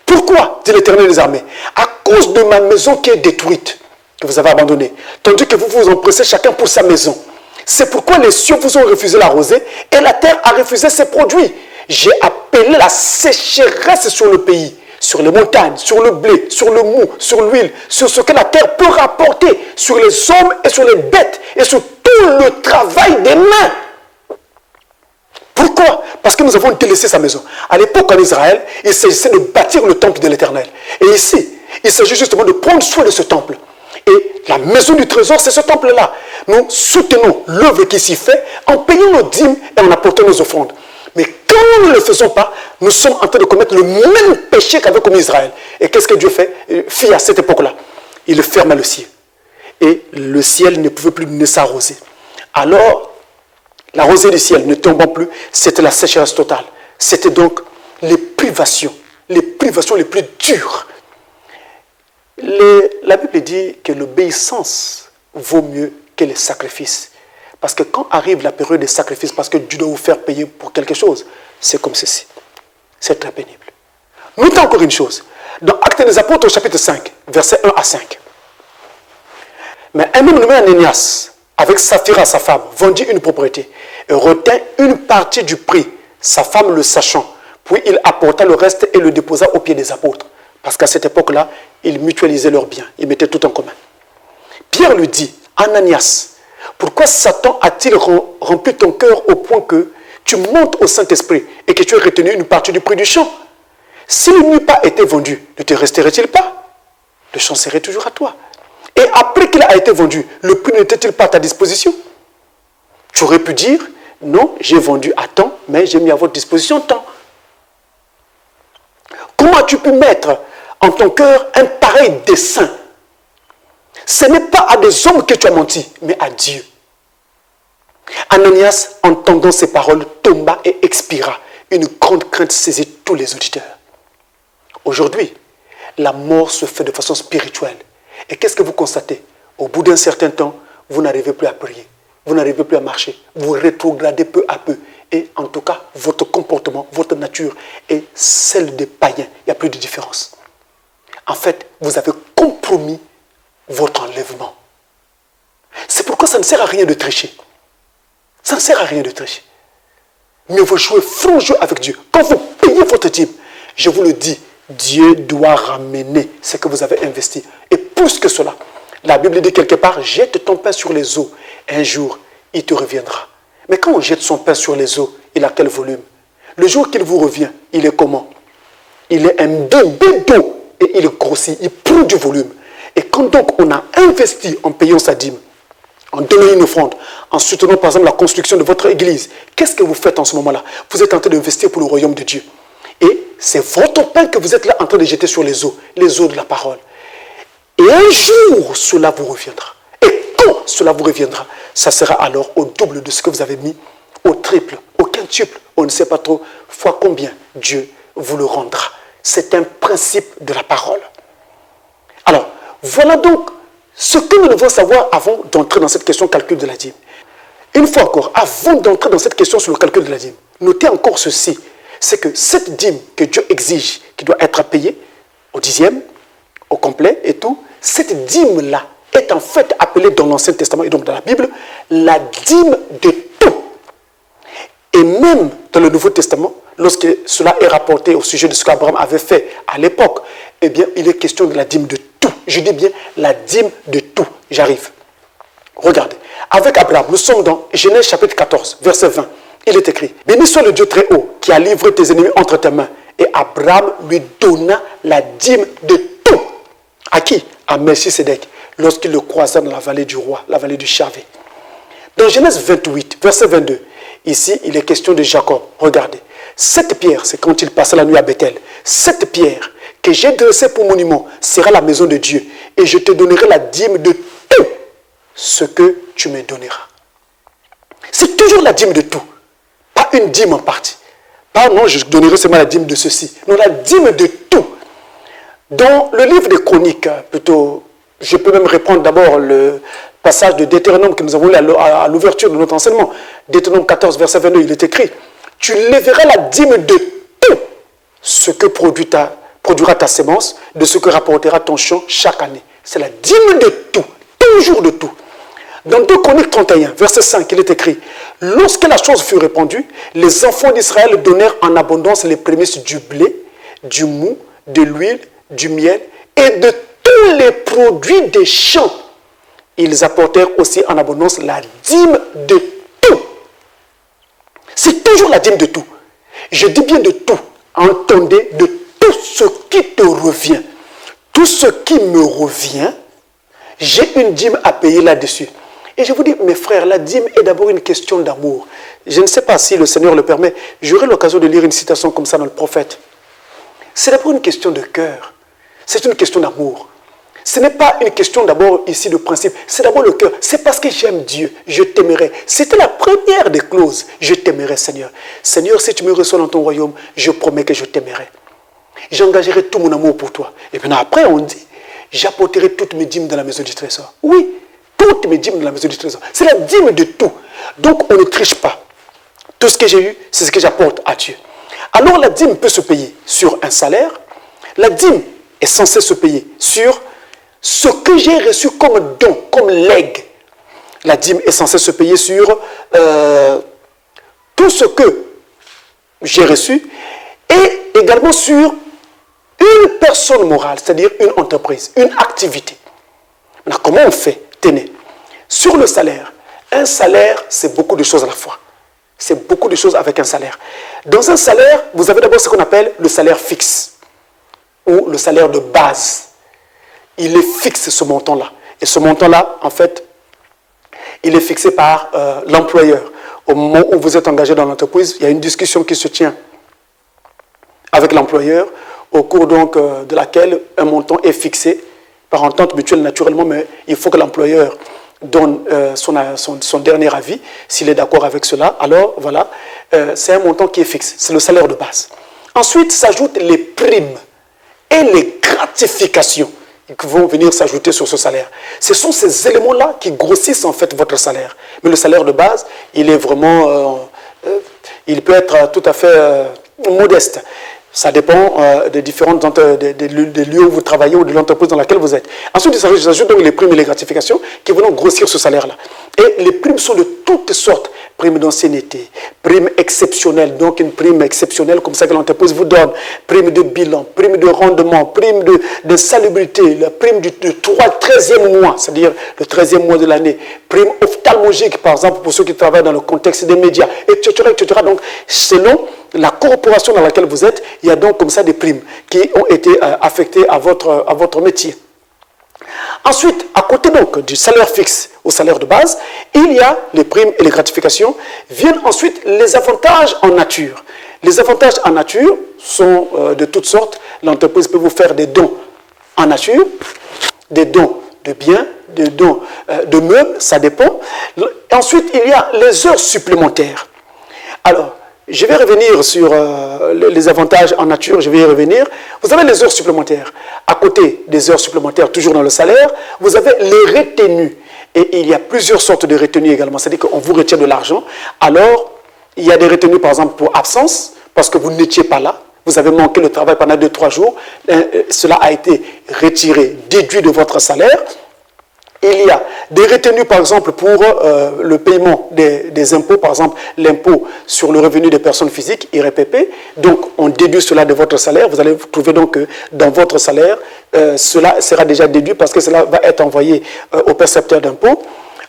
Pourquoi, dit l'Éternel des armées? À cause de ma maison qui est détruite, que vous avez abandonnée, tandis que vous vous empressez chacun pour sa maison. C'est pourquoi les cieux vous ont refusé la rosée, et la terre a refusé ses produits. J'ai appelé la sécheresse sur le pays. sur les montagnes, sur le blé, sur le mou, sur l'huile, sur ce que la terre peut rapporter, sur les hommes et sur les bêtes, et sur tout le travail des mains. Pourquoi? Parce que nous avons délaissé sa maison. À l'époque en Israël, il s'agissait de bâtir le temple de l'Éternel. Et ici, il s'agit justement de prendre soin de ce temple. Et la maison du trésor, c'est ce temple-là. Nous soutenons l'œuvre qui s'y fait en payant nos dîmes et en apportant nos offrandes. Mais quand nous ne le faisons pas, nous sommes en train de commettre le même péché qu'avait commis Israël. Et qu'est-ce que Dieu fit à cette époque-là? Il ferma le ciel. Et le ciel ne pouvait plus nous s'arroser. Alors, la rosée du ciel ne tombant plus, c'était la sécheresse totale. C'était donc les privations les plus dures. La Bible dit que l'obéissance vaut mieux que les sacrifices. Parce que quand arrive la période des sacrifices, parce que Dieu doit vous faire payer pour quelque chose, c'est comme ceci. C'est très pénible. Notez encore une chose. Dans Actes des Apôtres, au chapitre 5, versets 1 à 5. Mais un homme nommé Ananias, avec Saphira, sa femme, vendit une propriété et retint une partie du prix, sa femme le sachant. Puis il apporta le reste et le déposa aux pieds des apôtres. Parce qu'à cette époque-là, ils mutualisaient leurs biens, ils mettaient tout en commun. Pierre lui dit, Ananias, pourquoi Satan a-t-il rempli ton cœur au point que tu montes au Saint-Esprit et que tu as retenu une partie du prix du champ? S'il n'eût pas été vendu, ne te resterait-il pas? Le champ serait toujours à toi. Et après qu'il a été vendu, le prix n'était-il pas à ta disposition? Tu aurais pu dire, non, j'ai vendu à temps, mais j'ai mis à votre disposition tant. Comment as-tu pu mettre en ton cœur un pareil dessein? Ce n'est pas à des hommes que tu as menti, mais à Dieu. Ananias, entendant ces paroles, tomba et expira. Une grande crainte saisit tous les auditeurs. Aujourd'hui, la mort se fait de façon spirituelle. Et qu'est-ce que vous constatez? Au bout d'un certain temps, vous n'arrivez plus à prier. Vous n'arrivez plus à marcher. Vous rétrogradez peu à peu. Et en tout cas, votre comportement, votre nature est celle des païens. Il n'y a plus de différence. En fait, vous avez compromis votre enlèvement. C'est pourquoi ça ne sert à rien de tricher. Ça ne sert à rien de tricher. Mais vous jouez franc jeu avec Dieu. Quand vous payez votre dîme, je vous le dis, Dieu doit ramener ce que vous avez investi. Et plus que cela, la Bible dit quelque part, jette ton pain sur les eaux. Un jour, il te reviendra. Mais quand on jette son pain sur les eaux, il a quel volume? Le jour qu'il vous revient, il est comment? Il est un bébé d'eau et il grossit, il prend du volume. Et quand donc on a investi en payant sa dîme, en donnant une offrande, en soutenant par exemple la construction de votre église, qu'est-ce que vous faites en ce moment-là? Vous êtes en train d'investir pour le royaume de Dieu. Et c'est votre pain que vous êtes là en train de jeter sur les eaux de la parole. Et un jour, cela vous reviendra. Et quand cela vous reviendra, ça sera alors au double de ce que vous avez mis, au triple, au quintuple, on ne sait pas trop fois combien Dieu vous le rendra. C'est un principe de la parole. Alors, voilà donc ce que nous devons savoir avant d'entrer dans cette question calcul de la dîme. Une fois encore, avant d'entrer dans cette question sur le calcul de la dîme, notez encore ceci, c'est que cette dîme que Dieu exige, qui doit être payée au dixième, au complet et tout, cette dîme-là est en fait appelée dans l'Ancien Testament et donc dans la Bible, la dîme de tout. Et même dans le Nouveau Testament, lorsque cela est rapporté au sujet de ce qu'Abraham avait fait à l'époque, eh bien, il est question de la dîme de tout. Je dis bien la dîme de tout. J'arrive. Regardez. Avec Abraham, nous sommes dans Genèse chapitre 14, verset 20. Il est écrit, « Béni soit le Dieu très haut qui a livré tes ennemis entre tes mains. » Et Abraham lui donna la dîme de tout. À qui? À Melchisédek, lorsqu'il le croisa dans la vallée du roi, la vallée du Chavé. Dans Genèse 28, verset 22, ici, il est question de Jacob. Regardez. Cette pierre, c'est quand il passait la nuit à Bethel. Cette pierre que j'ai dressée pour monument sera la maison de Dieu. Et je te donnerai la dîme de tout ce que tu me donneras. C'est toujours la dîme de tout. Pas une dîme en partie. Pas non, je donnerai seulement la dîme de ceci. Non, la dîme de tout. Dans le livre des Chroniques, plutôt, je peux même reprendre d'abord le passage de Deutéronome que nous avons lu à l'ouverture de notre enseignement. Deutéronome 14, verset 22, il est écrit, « Tu lèveras la dîme de tout ce que produira ta sémence, de ce que rapportera ton champ chaque année. » C'est la dîme de tout, toujours de tout. Dans 2 Chroniques 31, verset 5, il est écrit, « Lorsque la chose fut répandue, les enfants d'Israël donnèrent en abondance les prémices du blé, du mou, de l'huile, du miel et de tous les produits des champs. Ils apportèrent aussi en abondance la dîme de tout. C'est toujours la dîme de tout. Je dis bien de tout. Entendez, de tout ce qui te revient. Tout ce qui me revient, j'ai une dîme à payer là-dessus. Et je vous dis, mes frères, la dîme est d'abord une question d'amour. Je ne sais pas si le Seigneur le permet. J'aurai l'occasion de lire une citation comme ça dans le prophète. C'est d'abord une question de cœur. C'est une question d'amour. Ce n'est pas une question d'abord ici de principe. C'est d'abord le cœur. C'est parce que j'aime Dieu. Je t'aimerai. C'était la première des clauses. Je t'aimerai, Seigneur. Seigneur, si tu me reçois dans ton royaume, je promets que je t'aimerai. J'engagerai tout mon amour pour toi. Et puis après, on dit, j'apporterai toutes mes dîmes dans la maison du trésor. Oui, toutes mes dîmes dans la maison du trésor. C'est la dîme de tout. Donc, on ne triche pas. Tout ce que j'ai eu, c'est ce que j'apporte à Dieu. Alors, la dîme peut se payer sur un salaire. La dîme est censée se payer sur ce que j'ai reçu comme don, comme legs. La dîme est censée se payer sur tout ce que j'ai reçu et également sur une personne morale, c'est-à-dire une entreprise, une activité. Maintenant, comment on fait? Tenez, sur le salaire, un salaire, c'est beaucoup de choses à la fois. C'est beaucoup de choses avec un salaire. Dans un salaire, vous avez d'abord ce qu'on appelle le salaire fixe ou le salaire de base. Il est fixe, ce montant-là. Et ce montant-là, en fait, il est fixé par l'employeur. Au moment où vous êtes engagé dans l'entreprise, il y a une discussion qui se tient avec l'employeur, au cours donc de laquelle un montant est fixé par entente mutuelle naturellement, mais il faut que l'employeur donne son dernier avis. S'il est d'accord avec cela, alors voilà, c'est un montant qui est fixe. C'est le salaire de base. Ensuite s'ajoutent les primes et les gratifications qui vont venir s'ajouter sur ce salaire. Ce sont ces éléments-là qui grossissent en fait votre salaire. Mais le salaire de base, il est vraiment, il peut être tout à fait modeste. Ça dépend des différentes des lieux où vous travaillez ou de l'entreprise dans laquelle vous êtes. Ensuite, il s'ajoute donc les primes et les gratifications qui vont grossir ce salaire-là. Et les primes sont de toutes sortes. Primes d'ancienneté, primes exceptionnelles, donc une prime exceptionnelle comme ça que l'entreprise vous donne, prime de bilan, prime de rendement, prime de salubrité, la prime du 13e mois, c'est-à-dire le 13e mois de l'année, prime ophtalmologique par exemple pour ceux qui travaillent dans le contexte des médias, etc. etc. Donc selon la corporation dans laquelle vous êtes, il y a donc comme ça des primes qui ont été affectées à votre métier. Ensuite, à côté donc du salaire fixe au salaire de base, il y a les primes et les gratifications. Viennent ensuite les avantages en nature. Les avantages en nature sont de toutes sortes. L'entreprise peut vous faire des dons en nature, des dons de biens, des dons de meubles, ça dépend. Ensuite, il y a les heures supplémentaires. Alors, je vais revenir sur les avantages en nature, je vais y revenir. Vous avez les heures supplémentaires. À côté des heures supplémentaires, toujours dans le salaire, vous avez les retenues. Et il y a plusieurs sortes de retenues également. C'est-à-dire qu'on vous retient de l'argent. Alors, il y a des retenues, par exemple, pour absence, parce que vous n'étiez pas là. Vous avez manqué le travail pendant 2-3 jours. Cela a été retiré, déduit de votre salaire. Il y a des retenues, par exemple, pour le paiement des impôts, par exemple, l'impôt sur le revenu des personnes physiques, IRPP. Donc, on déduit cela de votre salaire. Vous allez trouver donc que dans votre salaire, cela sera déjà déduit parce que cela va être envoyé au percepteur d'impôts.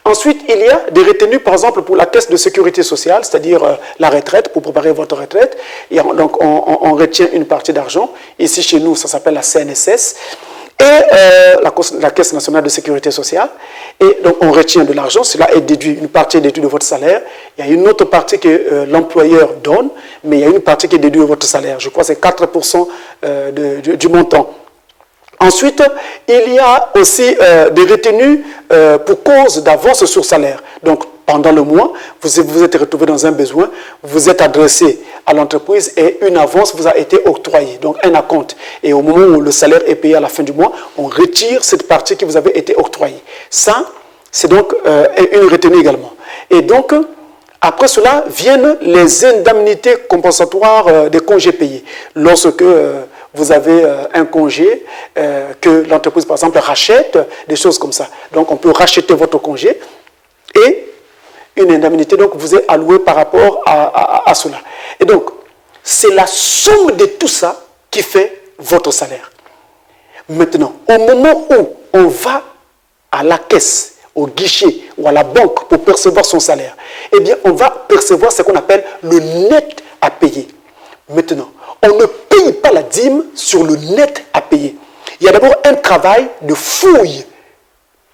Ensuite, il y a des retenues, par exemple, pour la caisse de sécurité sociale, c'est-à-dire la retraite, pour préparer votre retraite. Et donc, on retient une partie d'argent. Ici, chez nous, ça s'appelle la CNSS. Et la Caisse nationale de sécurité sociale. Et donc, on retient de l'argent. Cela est déduit, une partie est déduite de votre salaire. Il y a une autre partie que l'employeur donne, mais il y a une partie qui est déduite de votre salaire. Je crois que c'est 4% du montant. Ensuite, il y a aussi des retenues pour cause d'avance sur salaire. Donc, pendant le mois, vous vous êtes retrouvé dans un besoin, vous êtes adressé à l'entreprise et une avance vous a été octroyée, donc un acompte. Et au moment où le salaire est payé à la fin du mois, on retire cette partie qui vous avait été octroyée. Ça, c'est donc une retenue également. Et donc, après cela, viennent les indemnités compensatoires des congés payés. Lorsque vous avez un congé que l'entreprise, par exemple, rachète, des choses comme ça. Donc, on peut racheter votre congé et une indemnité donc vous est allouée par rapport à cela. Et donc, c'est la somme de tout ça qui fait votre salaire. Maintenant, au moment où on va à la caisse, au guichet ou à la banque pour percevoir son salaire, eh bien, on va percevoir ce qu'on appelle le net à payer. Maintenant, on ne paye pas la dîme sur le net à payer. Il y a d'abord un travail de fouille,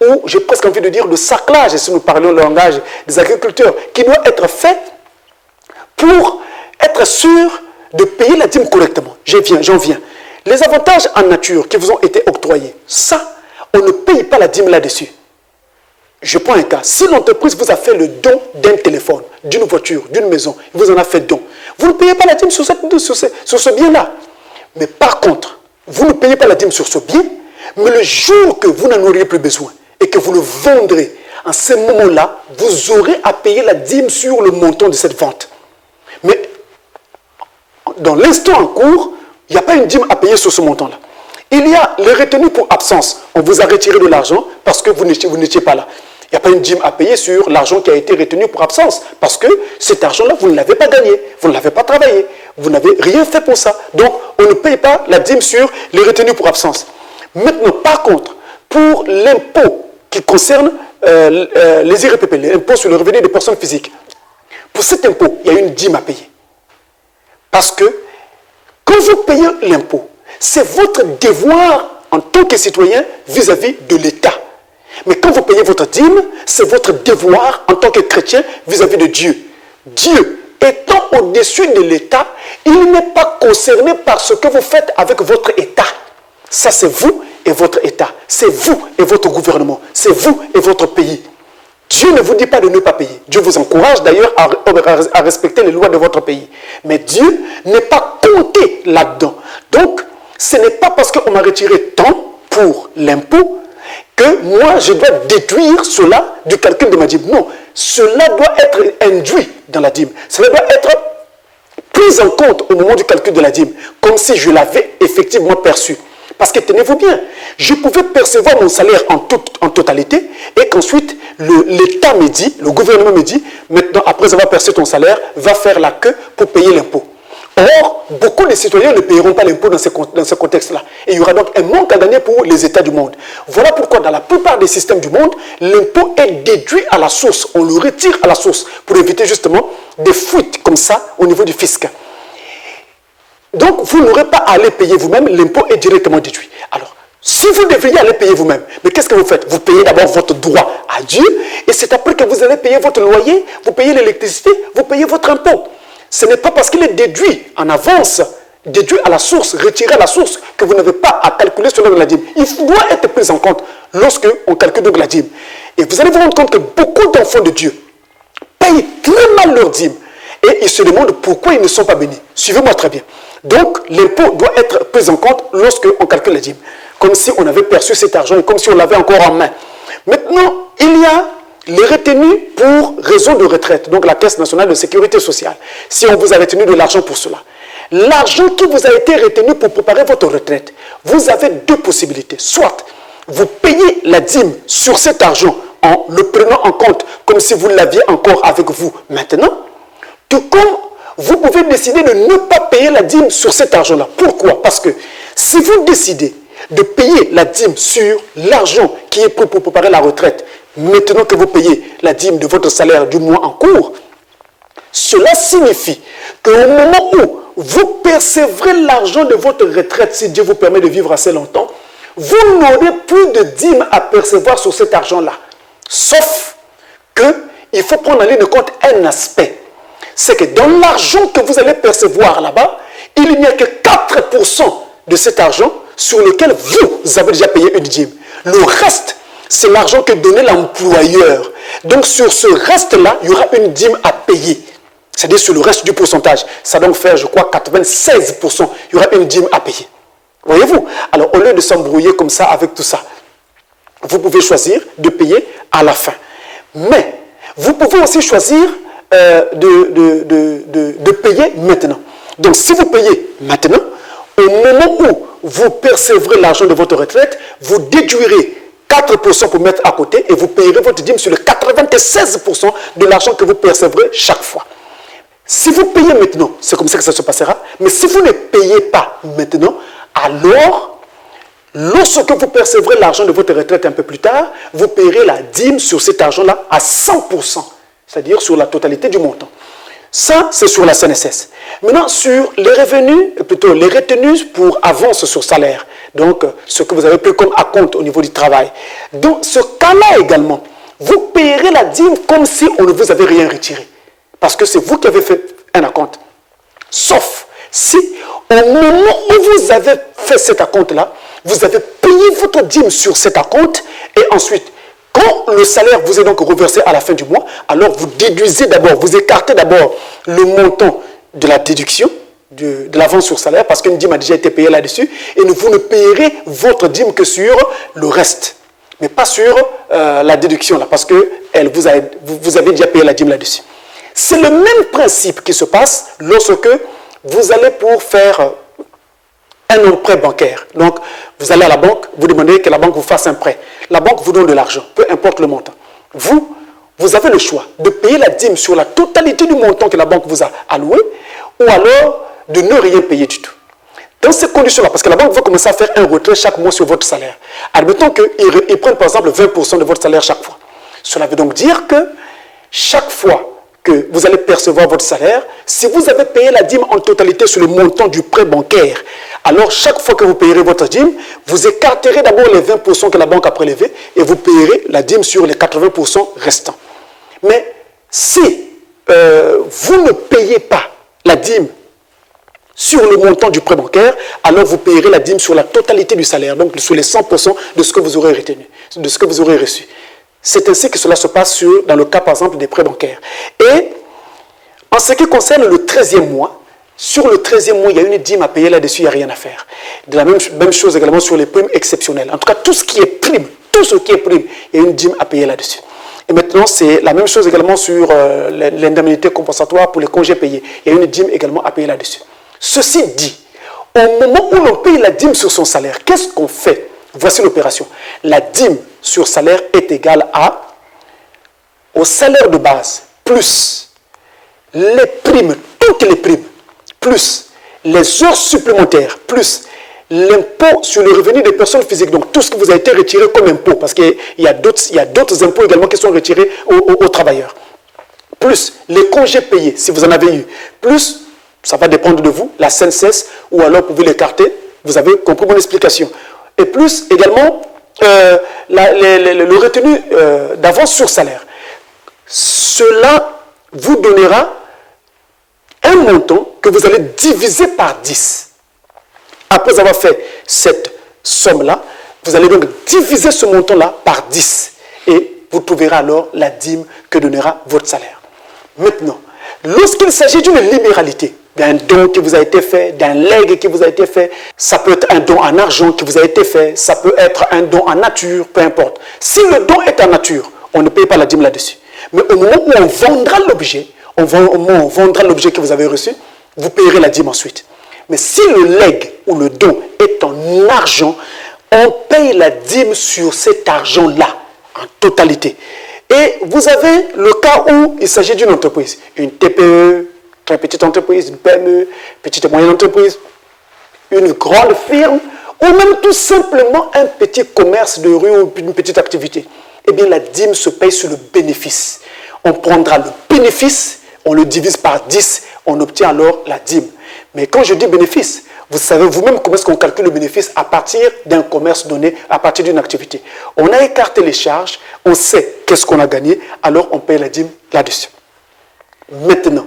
ou j'ai presque envie de dire de sarclage, si nous parlons le langage des agriculteurs, qui doit être fait pour être sûr de payer la dîme correctement. J'en viens. Les avantages en nature qui vous ont été octroyés, ça, on ne paye pas la dîme là-dessus. Je prends un cas. Si l'entreprise vous a fait le don d'un téléphone, d'une voiture, d'une maison, il vous en a fait don, vous ne payez pas la dîme sur ce bien-là. Mais par contre, vous ne payez pas la dîme sur ce bien, mais le jour que vous n'en auriez plus besoin et que vous le vendrez, en ce moment-là, vous aurez à payer la dîme sur le montant de cette vente. Mais dans l'instant en cours, il n'y a pas une dîme à payer sur ce montant-là. Il y a les retenues pour absence. On vous a retiré de l'argent parce que vous n'étiez pas là. Il n'y a pas une dîme à payer sur l'argent qui a été retenu pour absence. Parce que cet argent-là, vous ne l'avez pas gagné. Vous ne l'avez pas travaillé. Vous n'avez rien fait pour ça. Donc, on ne paye pas la dîme sur les retenues pour absence. Maintenant, par contre, pour l'impôt qui concerne les IRPP, l'impôt sur le revenu des personnes physiques, pour cet impôt, il y a une dîme à payer. Parce que quand vous payez l'impôt, c'est votre devoir en tant que citoyen vis-à-vis de l'État. Mais quand vous payez votre dîme, c'est votre devoir en tant que chrétien vis-à-vis de Dieu. Dieu étant au-dessus de l'État, il n'est pas concerné par ce que vous faites avec votre État. Ça, c'est vous et votre État. C'est vous et votre gouvernement. C'est vous et votre pays. Dieu ne vous dit pas de ne pas payer. Dieu vous encourage d'ailleurs à respecter les lois de votre pays. Mais Dieu n'est pas compté là-dedans. Donc, ce n'est pas parce qu'on m'a retiré tant pour l'impôt que moi, je dois déduire cela du calcul de ma dîme. Non, cela doit être induit dans la dîme. Cela doit être pris en compte au moment du calcul de la dîme, comme si je l'avais effectivement perçu. Parce que tenez-vous bien, je pouvais percevoir mon salaire en totalité et qu'ensuite l'État me dit, le gouvernement me dit, maintenant après avoir perçu ton salaire, va faire la queue pour payer l'impôt. Or, beaucoup de citoyens ne paieront pas l'impôt dans ce contexte-là. Et il y aura donc un manque à gagner pour les États du monde. Voilà pourquoi dans la plupart des systèmes du monde, l'impôt est déduit à la source. On le retire à la source pour éviter justement des fuites comme ça au niveau du fisc. Donc, vous n'aurez pas à aller payer vous-même, l'impôt est directement déduit. Alors, si vous devriez aller payer vous-même, mais qu'est-ce que vous faites? Vous payez d'abord votre droit à Dieu, et c'est après que vous allez payer votre loyer, vous payez l'électricité, vous payez votre impôt. Ce n'est pas parce qu'il est déduit en avance, déduit à la source, retiré à la source, que vous n'avez pas à calculer cela dans la dîme. Il doit être pris en compte lorsqu'on calcule donc la dîme. Et vous allez vous rendre compte que beaucoup d'enfants de Dieu payent très mal leur dîme. Et ils se demandent pourquoi ils ne sont pas bénis. Suivez-moi très bien. Donc, l'impôt doit être pris en compte lorsqu'on calcule la dîme. Comme si on avait perçu cet argent et comme si on l'avait encore en main. Maintenant, il y a les retenues pour raison de retraite, donc la Caisse nationale de sécurité sociale. Si on vous a retenu de l'argent pour cela. L'argent qui vous a été retenu pour préparer votre retraite, vous avez deux possibilités. Soit vous payez la dîme sur cet argent en le prenant en compte comme si vous l'aviez encore avec vous maintenant, tout comme vous pouvez décider de ne pas payer la dîme sur cet argent-là. Pourquoi? Parce que si vous décidez de payer la dîme sur l'argent qui est pris pour préparer la retraite, maintenant que vous payez la dîme de votre salaire du mois en cours, cela signifie qu'au moment où vous percevrez l'argent de votre retraite, si Dieu vous permet de vivre assez longtemps, vous n'aurez plus de dîme à percevoir sur cet argent-là. Sauf qu'il faut prendre en ligne de compte un aspect. C'est que dans l'argent que vous allez percevoir là-bas, il n'y a que 4% de cet argent sur lequel vous avez déjà payé une dîme. Le reste, c'est l'argent que donnait l'employeur. Donc sur ce reste-là, il y aura une dîme à payer. C'est-à-dire sur le reste du pourcentage. Ça doit faire, je crois, 96%. Il y aura une dîme à payer. Voyez-vous? Alors au lieu de s'embrouiller comme ça avec tout ça, vous pouvez choisir de payer à la fin. Mais vous pouvez aussi choisir de payer maintenant. Donc si vous payez maintenant, au moment où vous percevrez l'argent de votre retraite, vous déduirez 4% pour mettre à côté et vous payerez votre dîme sur le 96% de l'argent que vous percevrez chaque fois. Si vous payez maintenant, c'est comme ça que ça se passera. Mais si vous ne payez pas maintenant, alors, lorsque vous percevrez l'argent de votre retraite un peu plus tard, vous payerez la dîme sur cet argent-là à 100%, c'est-à-dire sur la totalité du montant. Ça, c'est sur la CNSS. Maintenant, sur les revenus, plutôt les retenues pour avance sur salaire, donc ce que vous avez pris comme acompte au niveau du travail. Dans ce cas-là également, vous payerez la dîme comme si on ne vous avait rien retiré. Parce que c'est vous qui avez fait un acompte. Sauf si, au moment où vous avez fait cet acompte-là, vous avez payé votre dîme sur cet acompte et ensuite, quand le salaire vous est donc reversé à la fin du mois, alors vous déduisez d'abord, vous écartez d'abord le montant de la déduction, de l'avance sur salaire, parce qu'une dîme a déjà été payée là-dessus, et vous ne payerez votre dîme que sur le reste, mais pas sur la déduction, là, parce que vous avez déjà payé la dîme là-dessus. C'est le même principe qui se passe lorsque vous allez pour faire un emprunt bancaire. Donc, vous allez à la banque, vous demandez que la banque vous fasse un prêt. La banque vous donne de l'argent, peu importe le montant. Vous avez le choix de payer la dîme sur la totalité du montant que la banque vous a alloué, ou alors de ne rien payer du tout. Dans ces conditions-là, parce que la banque va commencer à faire un retrait chaque mois sur votre salaire. Admettons qu'ils prennent par exemple 20% de votre salaire chaque fois. Cela veut donc dire que chaque fois que vous allez percevoir votre salaire, si vous avez payé la dîme en totalité sur le montant du prêt bancaire, alors chaque fois que vous payerez votre dîme, vous écarterez d'abord les 20% que la banque a prélevés et vous payerez la dîme sur les 80% restants. Mais si vous ne payez pas la dîme sur le montant du prêt bancaire, alors vous payerez la dîme sur la totalité du salaire, donc sur les 100% de ce que vous aurez retenu, de ce que vous aurez reçu. C'est ainsi que cela se passe dans le cas, par exemple, des prêts bancaires. Et en ce qui concerne le 13e mois, sur le 13e mois, il y a une dîme à payer là-dessus, il n'y a rien à faire. De la même chose également sur les primes exceptionnelles. En tout cas, tout ce qui est prime, il y a une dîme à payer là-dessus. Et maintenant, c'est la même chose également sur l'indemnité compensatoire pour les congés payés. Il y a une dîme également à payer là-dessus. Ceci dit, au moment où l'on paye la dîme sur son salaire, qu'est-ce qu'on fait? Voici l'opération. La dîme sur salaire est égale au salaire de base, plus les primes, toutes les primes, plus les heures supplémentaires, plus l'impôt sur le revenu des personnes physiques, donc tout ce qui vous a été retiré comme impôt, parce qu'il y a d'autres impôts également qui sont retirés aux travailleurs, plus les congés payés, si vous en avez eu, plus, ça va dépendre de vous, la CNSS, ou alors pour vous l'écarter, vous avez compris mon explication. Et plus également le retenu d'avance sur salaire. Cela vous donnera un montant que vous allez diviser par 10. Après avoir fait cette somme-là, vous allez donc diviser ce montant-là par 10. Et vous trouverez alors la dîme que donnera votre salaire. Maintenant, lorsqu'il s'agit d'une libéralité, d'un don qui vous a été fait, d'un legs qui vous a été fait, ça peut être un don en argent qui vous a été fait, ça peut être un don en nature, peu importe. Si le don est en nature, on ne paye pas la dîme là-dessus. Mais au moment où on vendra l'objet, que vous avez reçu, vous payerez la dîme ensuite. Mais si le legs ou le don est en argent, on paye la dîme sur cet argent-là, en totalité. Et vous avez le cas où il s'agit d'une entreprise, une TPE, très petite entreprise, une PME, petite et moyenne entreprise, une grande firme, ou même tout simplement un petit commerce de rue ou une petite activité. Eh bien, la dîme se paye sur le bénéfice. On prendra le bénéfice, on le divise par 10, on obtient alors la dîme. Mais quand je dis bénéfice, vous savez vous-même comment est-ce qu'on calcule le bénéfice à partir d'un commerce donné, à partir d'une activité. On a écarté les charges, on sait qu'est-ce qu'on a gagné, alors on paye la dîme là-dessus. Maintenant,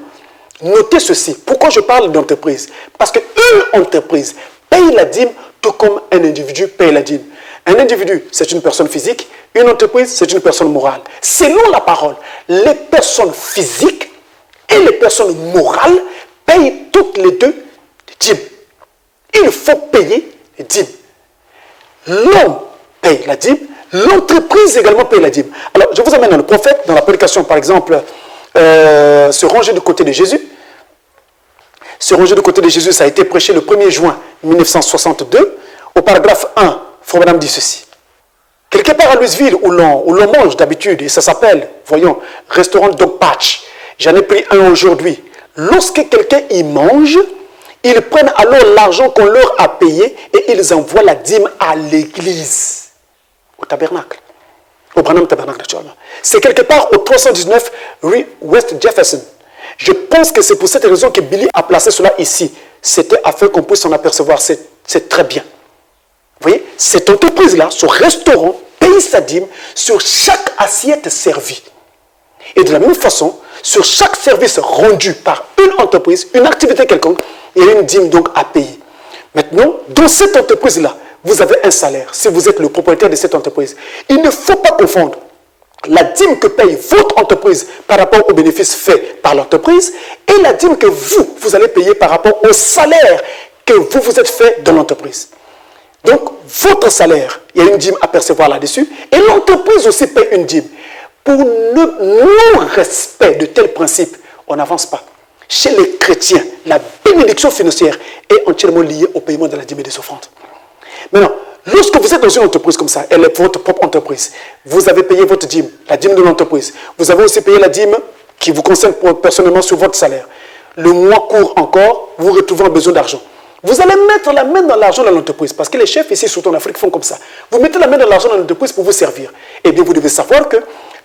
notez ceci. Pourquoi je parle d'entreprise? Parce qu'une entreprise paye la dîme tout comme un individu paye la dîme. Un individu, c'est une personne physique. Une entreprise, c'est une personne morale. Selon la parole, les personnes physiques et les personnes morales payent toutes les deux des dîmes. Il faut payer les dîmes. L'homme paye la dîme, l'entreprise également paye la dîme. Alors, je vous amène dans le prophète, dans la prédication, par exemple, se ranger du côté de Jésus. Se ranger du côté de Jésus, ça a été prêché le 1er juin 1962. Au paragraphe 1, Frère Madame dit ceci. Quelque part à Louisville, où l'on mange d'habitude, et ça s'appelle, voyons, restaurant Dog Patch. J'en ai pris un aujourd'hui. Lorsque quelqu'un y mange, Ils prennent alors l'argent qu'on leur a payé et ils envoient la dîme à l'église, au tabernacle, au Branham Tabernacle actuellement. C'est quelque part au 319 rue West Jefferson. Je pense que c'est pour cette raison que Billy a placé cela ici. C'était afin qu'on puisse s'en apercevoir. C'est très bien. Vous voyez, cette entreprise-là, ce restaurant, paye sa dîme sur chaque assiette servie. Et de la même façon, sur chaque service rendu par une entreprise, une activité quelconque, il y a une dîme donc à payer. Maintenant, dans cette entreprise-là, vous avez un salaire. Si vous êtes le propriétaire de cette entreprise, il ne faut pas confondre la dîme que paye votre entreprise par rapport aux bénéfices faits par l'entreprise et la dîme que vous allez payer par rapport au salaire que vous êtes fait dans l'entreprise. Donc, votre salaire, il y a une dîme à percevoir là-dessus et l'entreprise aussi paye une dîme. Pour le non-respect de tels principes, on n'avance pas. Chez les chrétiens, la bénédiction financière est entièrement liée au paiement de la dîme et des offrandes. Maintenant, lorsque vous êtes dans une entreprise comme ça, elle est votre propre entreprise, vous avez payé votre dîme, la dîme de l'entreprise. Vous avez aussi payé la dîme qui vous concerne personnellement sur votre salaire. Le mois court encore, vous retrouvez en besoin d'argent. Vous allez mettre la main dans l'argent de l'entreprise, parce que les chefs ici, surtout en Afrique, font comme ça. Vous mettez la main dans l'argent de l'entreprise pour vous servir. Eh bien, vous devez savoir que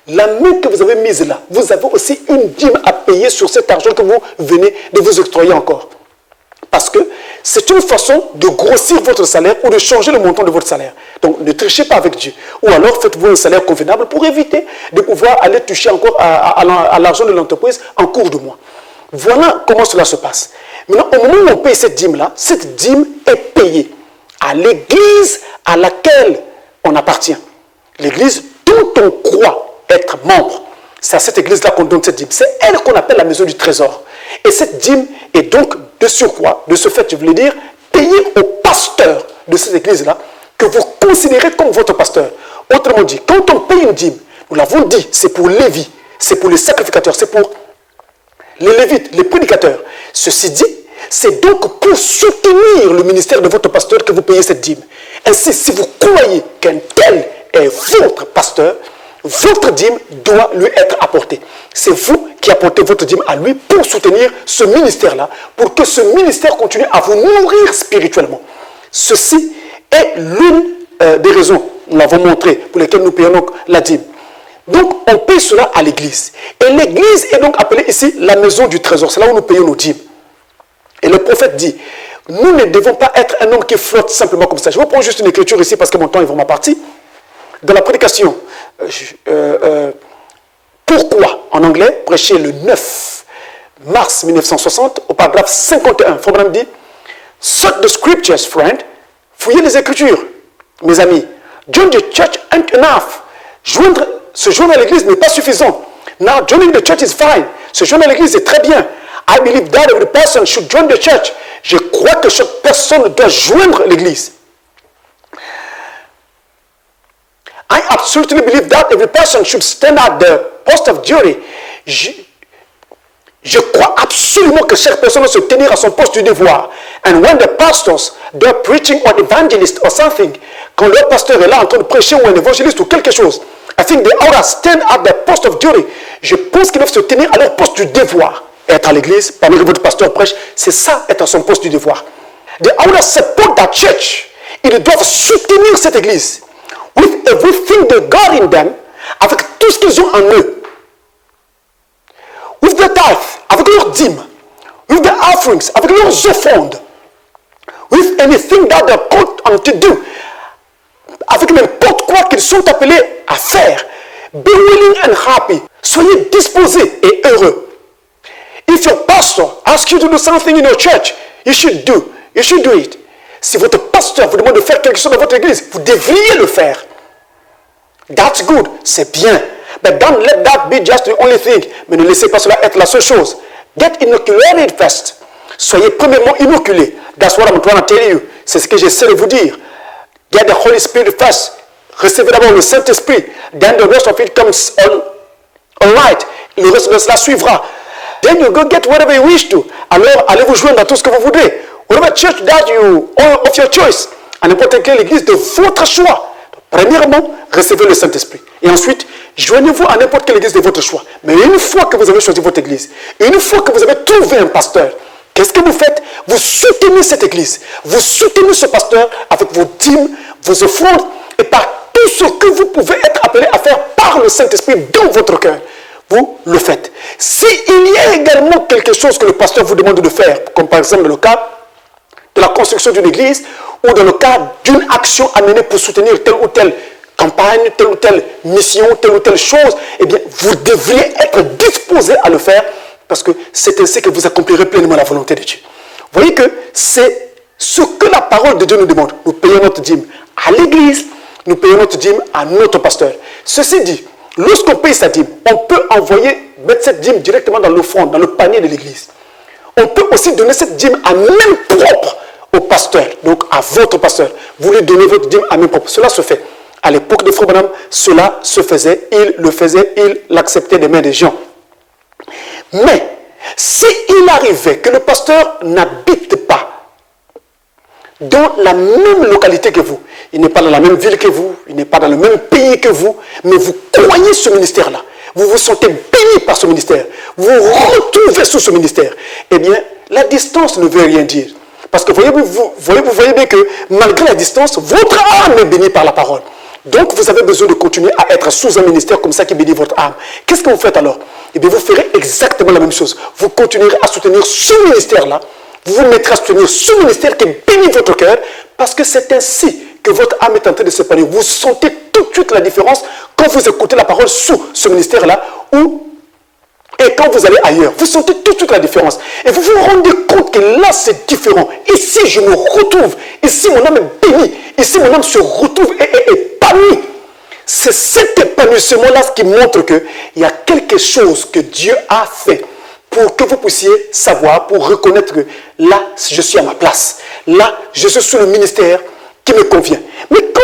la main que vous avez mise là, vous avez aussi une dîme à payer sur cet argent que vous venez de vous octroyer encore. Parce que c'est une façon de grossir votre salaire ou de changer le montant de votre salaire. Donc, ne trichez pas avec Dieu. Ou alors, faites-vous un salaire convenable pour éviter de pouvoir aller toucher encore à l'argent de l'entreprise en cours de mois. Voilà comment cela se passe. Maintenant, au moment où on paye cette dîme-là, cette dîme est payée à l'église à laquelle on appartient. L'église dont on croit être membre. C'est à cette église-là qu'on donne cette dîme. C'est elle qu'on appelle la maison du trésor. Et cette dîme est donc de surcroît, de ce fait, je voulais dire, payée au pasteur de cette église-là, que vous considérez comme votre pasteur. Autrement dit, quand on paye une dîme, nous l'avons dit, c'est pour Lévi, c'est pour les sacrificateurs, c'est pour les lévites, les prédicateurs. Ceci dit, c'est donc pour soutenir le ministère de votre pasteur que vous payez cette dîme. Ainsi, si vous croyez qu'un tel est votre pasteur, votre dîme doit lui être apportée. C'est vous qui apportez votre dîme à lui pour soutenir ce ministère-là, pour que ce ministère continue à vous nourrir spirituellement. Ceci est l'une des raisons, nous l'avons montré, pour lesquelles nous payons donc la dîme. Donc, on paye cela à l'église. Et l'église est donc appelée ici la maison du trésor. C'est là où nous payons nos dîmes. Et le prophète dit, nous ne devons pas être un homme qui flotte simplement comme ça. Je vais prendre juste une écriture ici parce que mon temps est vraiment parti. Dans la prédication, pourquoi, en anglais, prêché le 9 mars 1960, au paragraphe 51, Frobram dit, search the scriptures, friend. Fouillez les écritures, mes amis. Join the church ain't enough. Se joindre à l'église n'est pas suffisant. Now, joining the church is fine. Se joindre à l'église est très bien. I believe that every person should join the church. Je crois que chaque personne doit joindre l'église. I absolutely believe that every person should stand at the post of duty. Je crois absolument que chaque personne doit se tenir à son poste du devoir. And when the pastors, they're preaching or evangelist or something, quand leur pasteur est là en train de prêcher ou un évangéliste ou quelque chose, I think they ought to stand at the post of duty. Je pense qu'ils doivent se tenir à leur poste du devoir. Être à l'église, pendant que votre pasteur prêche, c'est ça, être à son poste du devoir. They ought to support that church. Ils doivent soutenir cette église. With everything they got in them, avec tout ce qu'ils ont en eux. With the tithe, avec leurs dîmes. With the offerings, avec leurs offrandes. With anything that they're called to do. Avec n'importe quoi qu'ils sont appelés à faire. Be willing and happy. Soyez disposés et heureux. If your pastor asks you to do something in your church, you should do it. Si votre pasteur vous demande de faire quelque chose dans votre église, vous devriez le faire. That's good, c'est bien. But don't let that be just the only thing. Mais ne laissez pas cela être la seule chose. Get inoculated first. Soyez premièrement inoculés. That's what I'm trying to tell you. C'est ce que j'essaie de vous dire. Get the Holy Spirit first. Recevez d'abord le Saint-Esprit. Then the rest of it comes all right. Le reste de cela suivra. Then you go get whatever you wish to. Alors, allez vous joindre à tout ce que vous voudrez. Whatever church that you, of your choice. À n'importe quelle église de votre choix. Premièrement, recevez le Saint-Esprit. Et ensuite, joignez-vous à n'importe quelle église de votre choix. Mais une fois que vous avez choisi votre église, une fois que vous avez trouvé un pasteur, Qu'est-ce que vous faites? Vous soutenez cette église. Vous soutenez ce pasteur avec vos dîmes, vos offrandes et par tout ce que vous pouvez être appelé à faire par le Saint-Esprit dans votre cœur. Vous le faites. S'il y a également quelque chose que le pasteur vous demande de faire, comme par exemple dans le cas de la construction d'une église ou dans le cas d'une action à mener pour soutenir telle ou telle campagne, telle ou telle mission, telle ou telle chose, eh bien, vous devriez être disposé à le faire parce que c'est ainsi que vous accomplirez pleinement la volonté de Dieu. Vous voyez que c'est ce que la parole de Dieu nous demande. Nous payons notre dîme à l'église, nous payons notre dîme à notre pasteur. Ceci dit, lorsqu'on paye sa dîme, on peut mettre cette dîme directement dans l'offrande, dans le panier de l'église. On peut aussi donner cette dîme à main propre au pasteur, donc à votre pasteur. Vous lui donnez votre dîme à main propre. Cela se fait. À l'époque de Frère Branham, cela se faisait, il le faisait, il l'acceptait des mains des gens. Mais, s'il arrivait que le pasteur n'habite pas dans la même localité que vous, il n'est pas dans la même ville que vous, il n'est pas dans le même pays que vous, mais vous croyez ce ministère-là, vous vous sentez béni par ce ministère, vous vous retrouvez sous ce ministère, eh bien, la distance ne veut rien dire. Parce que vous voyez bien que malgré la distance, votre âme est bénie par la parole. Donc, vous avez besoin de continuer à être sous un ministère comme ça qui bénit votre âme. Qu'est-ce que vous faites alors? Eh bien, vous ferez exactement la même chose. Vous continuerez à soutenir ce ministère-là. Vous vous mettrez à soutenir ce ministère qui bénit votre cœur parce que c'est ainsi que votre âme est en train de s'épanouir. Vous sentez tout de suite la différence quand vous écoutez la parole sous ce ministère-là et quand vous allez ailleurs. Vous sentez tout de suite la différence. Et vous vous rendez compte que là, c'est différent. Ici, je me retrouve. Ici, mon âme est bénie. Ici, mon âme se retrouve et épanouie. C'est cet épanouissement-là qui montre qu'il y a quelque chose que Dieu a fait pour que vous puissiez savoir, pour reconnaître que là, je suis à ma place. Là, je suis sous le ministère qui me convient. Mais quand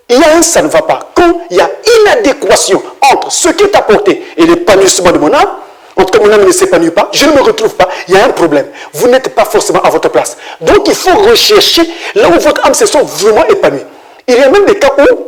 il y a un ça ne va pas, quand il y a inadéquation entre ce qui est apporté et l'épanouissement de mon âme, en tout cas mon âme ne s'épanouit pas, je ne me retrouve pas, il y a un problème. Vous n'êtes pas forcément à votre place. Donc il faut rechercher là où votre âme se sent vraiment épanouie. Il y a même des cas où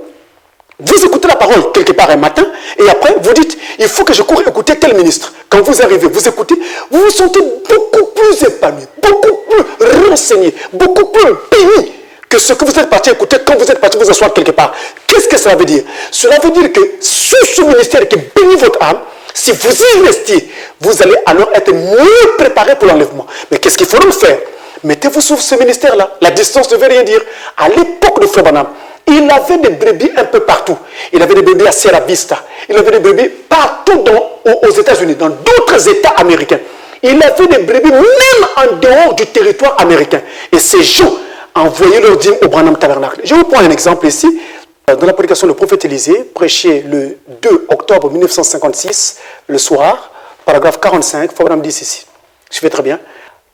vous écoutez la parole quelque part un matin et après vous dites, il faut que je cours écouter tel ministre. Quand vous arrivez, vous écoutez, vous vous sentez beaucoup plus épanoui, beaucoup plus renseigné, beaucoup plus béni que ce que vous êtes parti écouter quand vous êtes parti vous asseoir quelque part. Qu'est-ce que cela veut dire? Cela veut dire que sous ce ministère qui bénit votre âme, si vous y restez, vous allez alors être mieux préparé pour l'enlèvement. Mais qu'est-ce qu'il faut donc faire? Mettez-vous sous ce ministère-là. La distance ne veut rien dire. À l'époque de Frère Branham, il avait des brebis un peu partout. Il avait des brebis à Sierra Vista. Il avait des brebis partout aux États-Unis, dans d'autres États américains. Il avait des brebis même en dehors du territoire américain. Et ces gens envoyaient leur dîme au Branham Tabernacle. Je vous prends un exemple ici. Dans la prédication, le prophète Élisée prêchait le 2 octobre 1956, le soir, paragraphe 45, Frère Branham dit ici. Je fais très bien.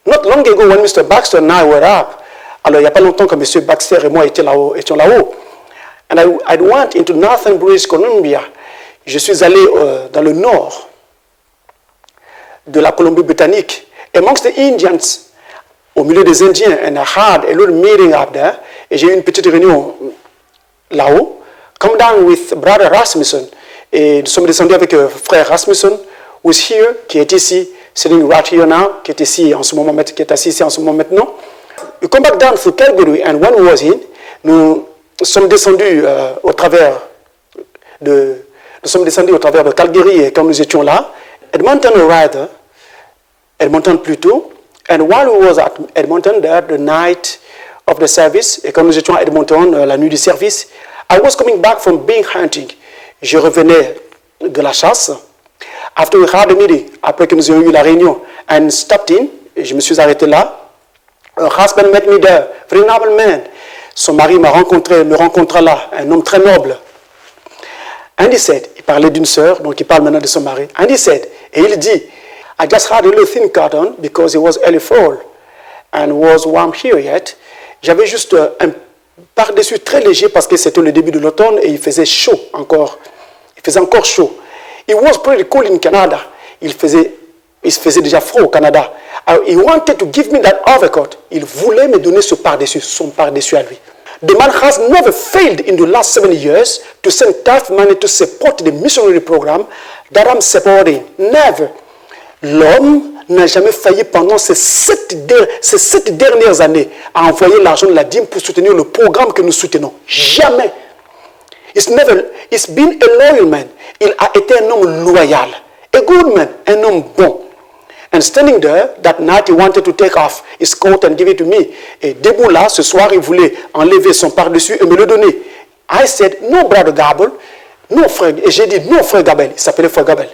Not long ago, when Mr. Baxter and I were up, alors il n'y a pas longtemps que M. Baxter et moi étions là-haut, and I went into Northern British Columbia. Je suis allé dans le nord de la Colombie-Britannique, amongst the Indians, au milieu des Indiens, and I had a little meeting up there, et j'ai eu une petite réunion là-haut, come down with Brother Rasmussen, et nous sommes descendus avec frère Rasmussen, who is here, qui est ici, sitting right here now, qui est ici en ce moment, qui est assis ici en ce moment maintenant. We come back down through Calgary, and when we was in, nous sommes descendus au travers de Calgary, et quand nous étions là, Edmonton plutôt, and while we was at Edmonton there, the night of the service, et quand nous étions à Edmonton, la nuit du service, I was coming back from being hunting. Je revenais de la chasse. After we had a meeting, après que nous ayons eu la réunion, and stopped in, et je me suis arrêté là. Her husband met me there, very noble man. Son mari me rencontra là, un homme très noble. And he said, il parlait d'une sœur, donc il parle maintenant de son mari. And he said, et il dit, I just had a little thin coat on because it was early fall and was warm here yet. J'avais juste un par-dessus très léger parce que c'était le début de l'automne et il faisait chaud encore. Il faisait encore chaud. It was pretty cool in Canada. Il faisait déjà froid au Canada. He wanted to give me that overcoat. Il voulait me donner ce par-dessus, son par-dessus à lui. The man has never failed in the last 7 years to send tough money to support the missionary program that I'm supporting. Never. L'homme n'a jamais failli pendant ces 7 dernières années à envoyer l'argent de la dîme pour soutenir le programme que nous soutenons. Jamais. It's been a loyal man. Il a été un homme loyal. A good man, un homme bon. And standing there, that night he wanted to take off his coat and give it to me. Et debout là, ce soir, il voulait enlever son par-dessus et me le donner. I said, no, brother Gabel. Non, frère. Et j'ai dit, non, frère Gabel. Il s'appelait frère Gabel.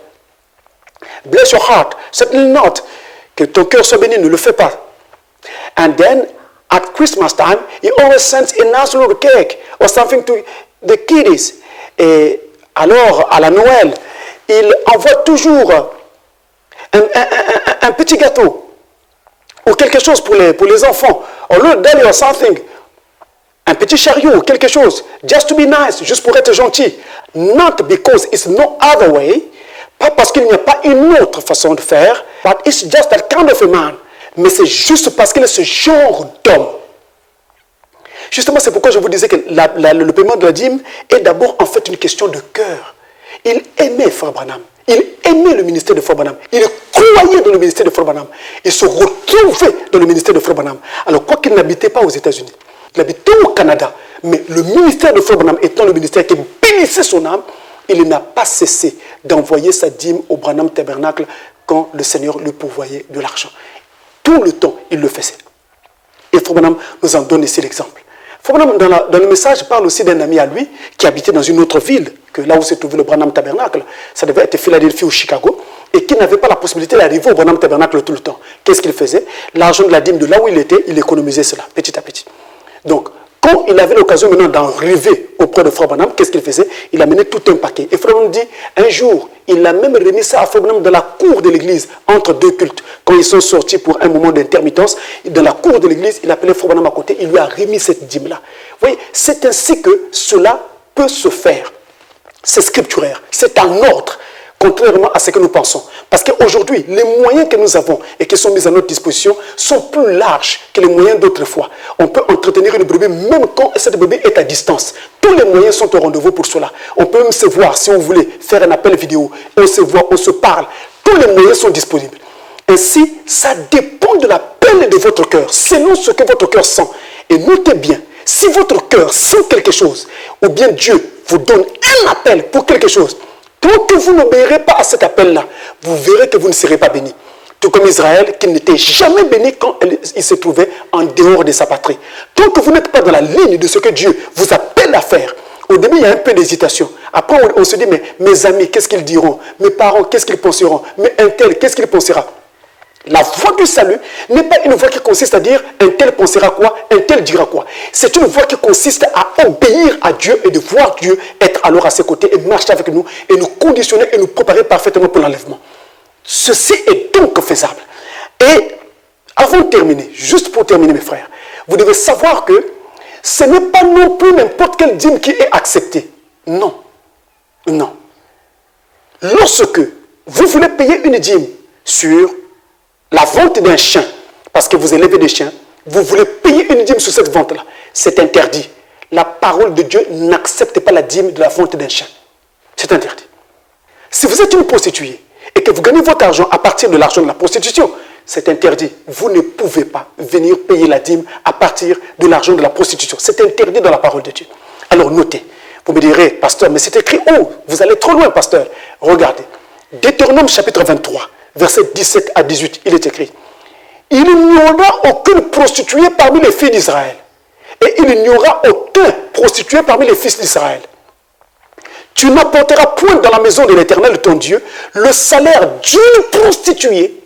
Bless your heart. Certainly not. Que ton cœur soit béni, ne le fais pas. And then, at Christmas time, he always sends a nice little cake or something to the kiddies. Et alors, à la Noël, il envoie toujours un petit gâteau ou quelque chose pour les enfants. Or little deli or something. Un petit chariot ou quelque chose. Just to be nice, juste pour être gentil. Not because it's no other way. Pas parce qu'il n'y a pas une autre façon de faire. But it's just that kind of a man. Mais c'est juste parce qu'il est ce genre d'homme. Justement, c'est pourquoi je vous disais que le paiement de la dîme est d'abord en fait une question de cœur. Il aimait Frère Branham. Il aimait le ministère de Frère Branham. Il croyait dans le ministère de Frère Branham. Il se retrouvait dans le ministère de Frère Branham. Alors, quoi qu'il n'habitait pas aux États-Unis, il habitait au Canada, mais le ministère de Frère Branham étant le ministère qui bénissait son âme, il n'a pas cessé d'envoyer sa dîme au Branham Tabernacle quand le Seigneur lui pourvoyait de l'argent. Tout le temps, il le faisait. Et Frère Branham nous en donne ici l'exemple. Frère Branham, dans le message, parle aussi d'un ami à lui qui habitait dans une autre ville que là où se trouvait le Branham Tabernacle. Ça devait être Philadelphie ou Chicago. Et qui n'avait pas la possibilité d'arriver au Branham Tabernacle tout le temps. Qu'est-ce qu'il faisait? L'argent de la dîme de là où il était, il économisait cela, petit à petit. Donc, quand il avait l'occasion maintenant d'arriver auprès de Frère Branham, qu'est-ce qu'il faisait? Il amenait tout un paquet. Et Frère Branham dit, un jour, il a même remis ça à Frère Branham dans la cour de l'église, entre deux cultes. Quand ils sont sortis pour un moment d'intermittence, dans la cour de l'église, il appelait Frère Branham à côté, il lui a remis cette dîme-là. Vous voyez, c'est ainsi que cela peut se faire. C'est scripturaire, c'est en ordre, contrairement à ce que nous pensons. Parce qu'aujourd'hui, les moyens que nous avons et qui sont mis à notre disposition sont plus larges que les moyens d'autrefois. On peut entretenir une brebis même quand cette brebis est à distance. Tous les moyens sont au rendez-vous pour cela. On peut même se voir, si on voulait faire un appel vidéo, on se voit, on se parle. Tous les moyens sont disponibles. Ainsi, ça dépend de l'appel de votre cœur, selon ce que votre cœur sent. Et notez bien, si votre cœur sent quelque chose, ou bien Dieu vous donne un appel pour quelque chose, tant que vous n'obéirez pas à cet appel-là, vous verrez que vous ne serez pas béni. Tout comme Israël, qui n'était jamais béni quand il se trouvait en dehors de sa patrie. Tant que vous n'êtes pas dans la ligne de ce que Dieu vous appelle à faire, au début, il y a un peu d'hésitation. Après, on se dit, mais mes amis, qu'est-ce qu'ils diront? Mes parents, qu'est-ce qu'ils penseront? Mais un tel, qu'est-ce qu'il pensera? La voie du salut n'est pas une voie qui consiste à dire un tel pensera quoi, un tel dira quoi. C'est une voie qui consiste à obéir à Dieu et de voir Dieu être alors à ses côtés et marcher avec nous et nous conditionner et nous préparer parfaitement pour l'enlèvement. Ceci est donc faisable. Et avant de terminer, juste pour terminer mes frères, vous devez savoir que ce n'est pas non plus n'importe quelle dîme qui est acceptée. Non. Non. Lorsque vous voulez payer une dîme sur la vente d'un chien, parce que vous élevez des chiens, vous voulez payer une dîme sur cette vente-là, c'est interdit. La parole de Dieu n'accepte pas la dîme de la vente d'un chien. C'est interdit. Si vous êtes une prostituée et que vous gagnez votre argent à partir de l'argent de la prostitution, c'est interdit. Vous ne pouvez pas venir payer la dîme à partir de l'argent de la prostitution. C'est interdit dans la parole de Dieu. Alors notez, vous me direz, pasteur, mais c'est écrit, oh, vous allez trop loin, pasteur. Regardez, Deutéronome chapitre 23. Verset 17 à 18, il est écrit, il n'y aura aucune prostituée parmi les filles d'Israël. Et il n'y aura aucun prostitué parmi les fils d'Israël. Tu n'apporteras point dans la maison de l'Éternel ton Dieu le salaire d'une prostituée,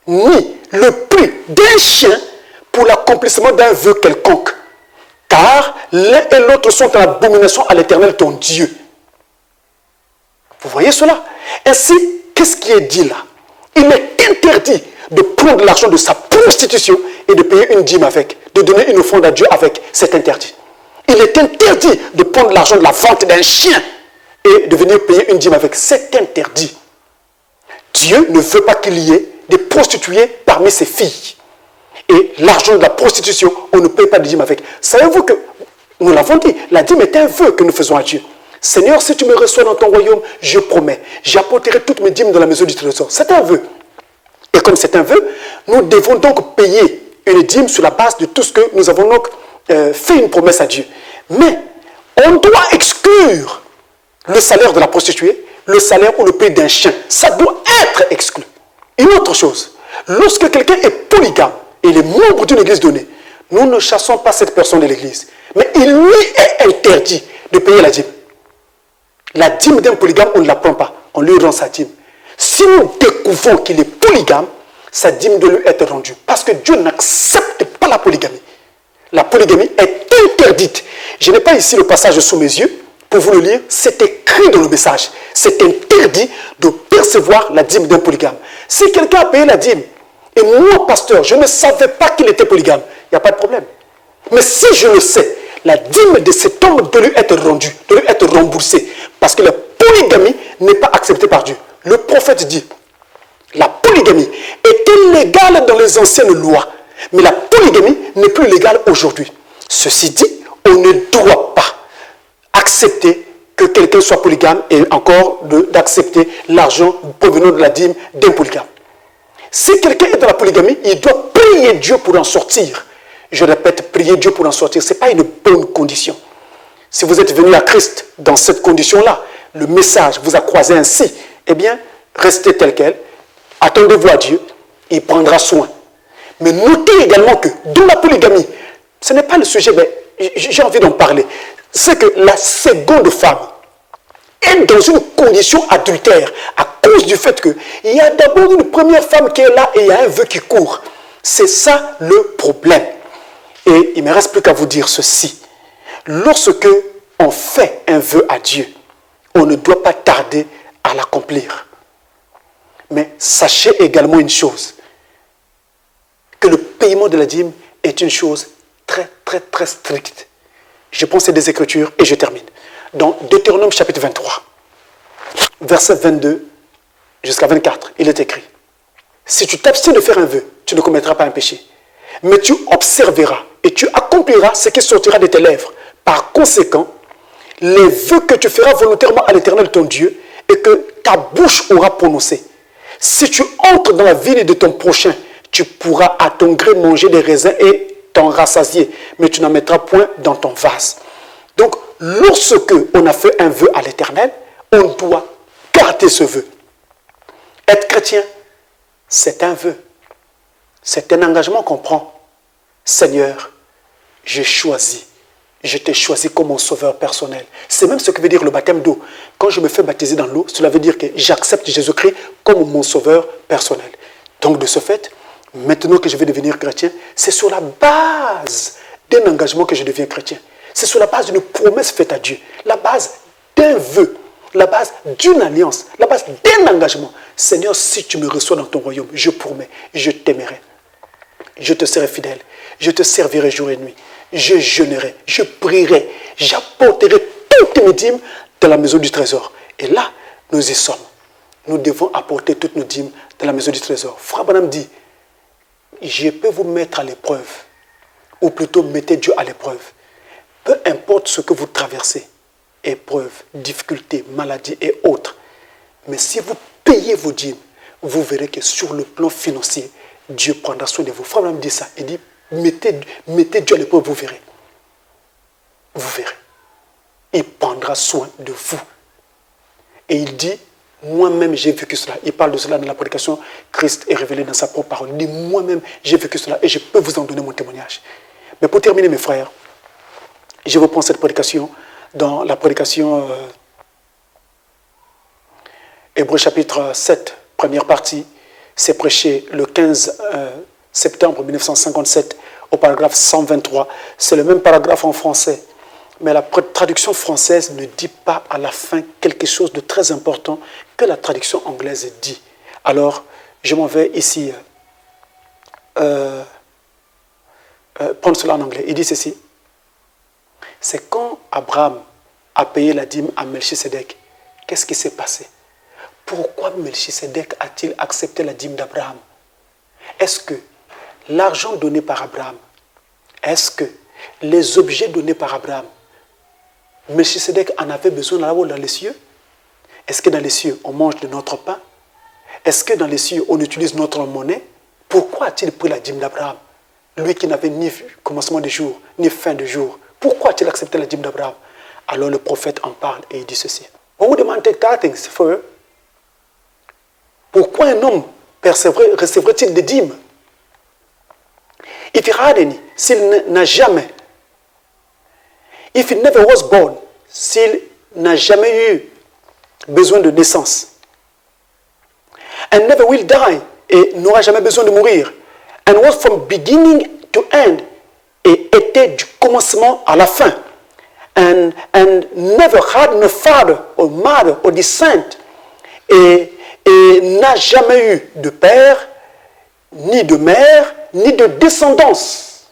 ni le prix d'un chien pour l'accomplissement d'un vœu quelconque. Car l'un et l'autre sont en abomination à l'Éternel ton Dieu. Vous voyez cela? Ainsi, qu'est-ce qui est dit là? Il est interdit de prendre l'argent de sa prostitution et de payer une dîme avec, de donner une offrande à Dieu avec. C'est interdit. Il est interdit de prendre l'argent de la vente d'un chien et de venir payer une dîme avec. C'est interdit. Dieu ne veut pas qu'il y ait des prostituées parmi ses filles. Et l'argent de la prostitution, on ne paye pas de dîme avec. Savez-vous que, nous l'avons dit, la dîme est un vœu que nous faisons à Dieu. Seigneur, si tu me reçois dans ton royaume, je promets, j'apporterai toutes mes dîmes dans la maison du trésor. C'est un vœu. Et comme c'est un vœu, nous devons donc payer une dîme sur la base de tout ce que nous avons donc fait une promesse à Dieu. Mais on doit exclure le salaire de la prostituée, le salaire ou le prix d'un chien. Ça doit être exclu. Une autre chose, lorsque quelqu'un est polygame et il est membre d'une église donnée, nous ne chassons pas cette personne de l'église. Mais il lui est interdit de payer la dîme. La dîme d'un polygame, on ne la prend pas. On lui rend sa dîme. Si nous découvrons qu'il est polygame, sa dîme doit lui être rendue. Parce que Dieu n'accepte pas la polygamie. La polygamie est interdite. Je n'ai pas ici le passage sous mes yeux pour vous le lire. C'est écrit dans le message. C'est interdit de percevoir la dîme d'un polygame. Si quelqu'un a payé la dîme, et moi, pasteur, je ne savais pas qu'il était polygame, il n'y a pas de problème. Mais si je le sais, la dîme de cet homme doit lui être rendue, doit lui être remboursée. Parce que la polygamie n'est pas acceptée par Dieu. Le prophète dit, la polygamie était légale dans les anciennes lois, mais la polygamie n'est plus légale aujourd'hui. Ceci dit, on ne doit pas accepter que quelqu'un soit polygame et encore d'accepter l'argent provenant de la dîme d'un polygame. Si quelqu'un est dans la polygamie, il doit prier Dieu pour en sortir. Je répète, prier Dieu pour en sortir, ce n'est pas une bonne condition. Si vous êtes venu à Christ dans cette condition-là, le message vous a croisé ainsi, eh bien, restez tel quel, attendez-vous à Dieu, il prendra soin. Mais notez également que dans la polygamie, ce n'est pas le sujet, mais j'ai envie d'en parler, c'est que la seconde femme est dans une condition adultère à cause du fait qu'il y a d'abord une première femme qui est là et il y a un vœu qui court. C'est ça le problème. Et il ne me reste plus qu'à vous dire ceci. Lorsque on fait un vœu à Dieu, on ne doit pas tarder à l'accomplir. Mais sachez également une chose, que le paiement de la dîme est une chose très, très, très stricte. Je pense à des Écritures et je termine. Dans Deutéronome chapitre 23, verset 22 jusqu'à 24, il est écrit, si tu t'abstiens de faire un vœu, tu ne commettras pas un péché. Mais tu observeras et tu accompliras ce qui sortira de tes lèvres. Par conséquent, les vœux que tu feras volontairement à l'Éternel ton Dieu et que ta bouche aura prononcé. Si tu entres dans la ville de ton prochain, tu pourras à ton gré manger des raisins et t'en rassasier, mais tu n'en mettras point dans ton vase. Donc, lorsque on a fait un vœu à l'Éternel, on doit garder ce vœu. Être chrétien, c'est un vœu. C'est un engagement qu'on prend. Seigneur, j'ai choisi. Je t'ai choisi comme mon sauveur personnel. C'est même ce que veut dire le baptême d'eau. Quand je me fais baptiser dans l'eau, cela veut dire que j'accepte Jésus-Christ comme mon sauveur personnel. Donc de ce fait, maintenant que je vais devenir chrétien, c'est sur la base d'un engagement que je deviens chrétien. C'est sur la base d'une promesse faite à Dieu. La base d'un vœu. La base d'une alliance. La base d'un engagement. Seigneur, si tu me reçois dans ton royaume, je promets, je t'aimerai. Je te serai fidèle. Je te servirai jour et nuit. Je jeûnerai, je prierai, j'apporterai toutes mes dîmes dans la maison du trésor. Et là, nous y sommes. Nous devons apporter toutes nos dîmes dans la maison du trésor. Frère Branham dit, je peux vous mettre à l'épreuve, ou plutôt mettez Dieu à l'épreuve. Peu importe ce que vous traversez, épreuve, difficulté, maladie et autres. Mais si vous payez vos dîmes, vous verrez que sur le plan financier, Dieu prendra soin de vous. Frère Branham dit ça, il dit, mettez Dieu à l'épreuve, vous verrez. Vous verrez. Il prendra soin de vous. Et il dit, moi-même j'ai vécu cela. Il parle de cela dans la prédication. Christ est révélé dans sa propre parole. Il dit, moi-même j'ai vécu cela et je peux vous en donner mon témoignage. Mais pour terminer, mes frères, je reprends cette prédication dans la prédication Hébreux chapitre 7, première partie. C'est prêché le 15 septembre 1957 au paragraphe 123. C'est le même paragraphe en français. Mais la traduction française ne dit pas à la fin quelque chose de très important que la traduction anglaise dit. Alors, je m'en vais ici prendre cela en anglais. Il dit ceci. C'est quand Abraham a payé la dîme à Melchisédek. Qu'est-ce qui s'est passé? Pourquoi Melchisédek a-t-il accepté la dîme d'Abraham? Est-ce que l'argent donné par Abraham, est-ce que les objets donnés par Abraham, Melchisédek en avait besoin là-haut dans les cieux? Est-ce que dans les cieux, on mange de notre pain? est-ce que dans les cieux, on utilise notre monnaie? Pourquoi a-t-il pris la dîme d'Abraham? Lui qui n'avait ni commencement de jour, ni fin de jour. Pourquoi a-t-il accepté la dîme d'Abraham? Alors le prophète en parle et il dit ceci. On vous demande tithings for eux. Pourquoi un homme recevrait-il des dîmes? If he had any, s'il n'a jamais. If he never was born, s'il n'a jamais eu besoin de naissance. And never will die, et n'aura jamais besoin de mourir. And was from beginning to end, et était du commencement à la fin. And never had no father or mother or descent, et n'a jamais eu de père, ni de mère, ni de descendance.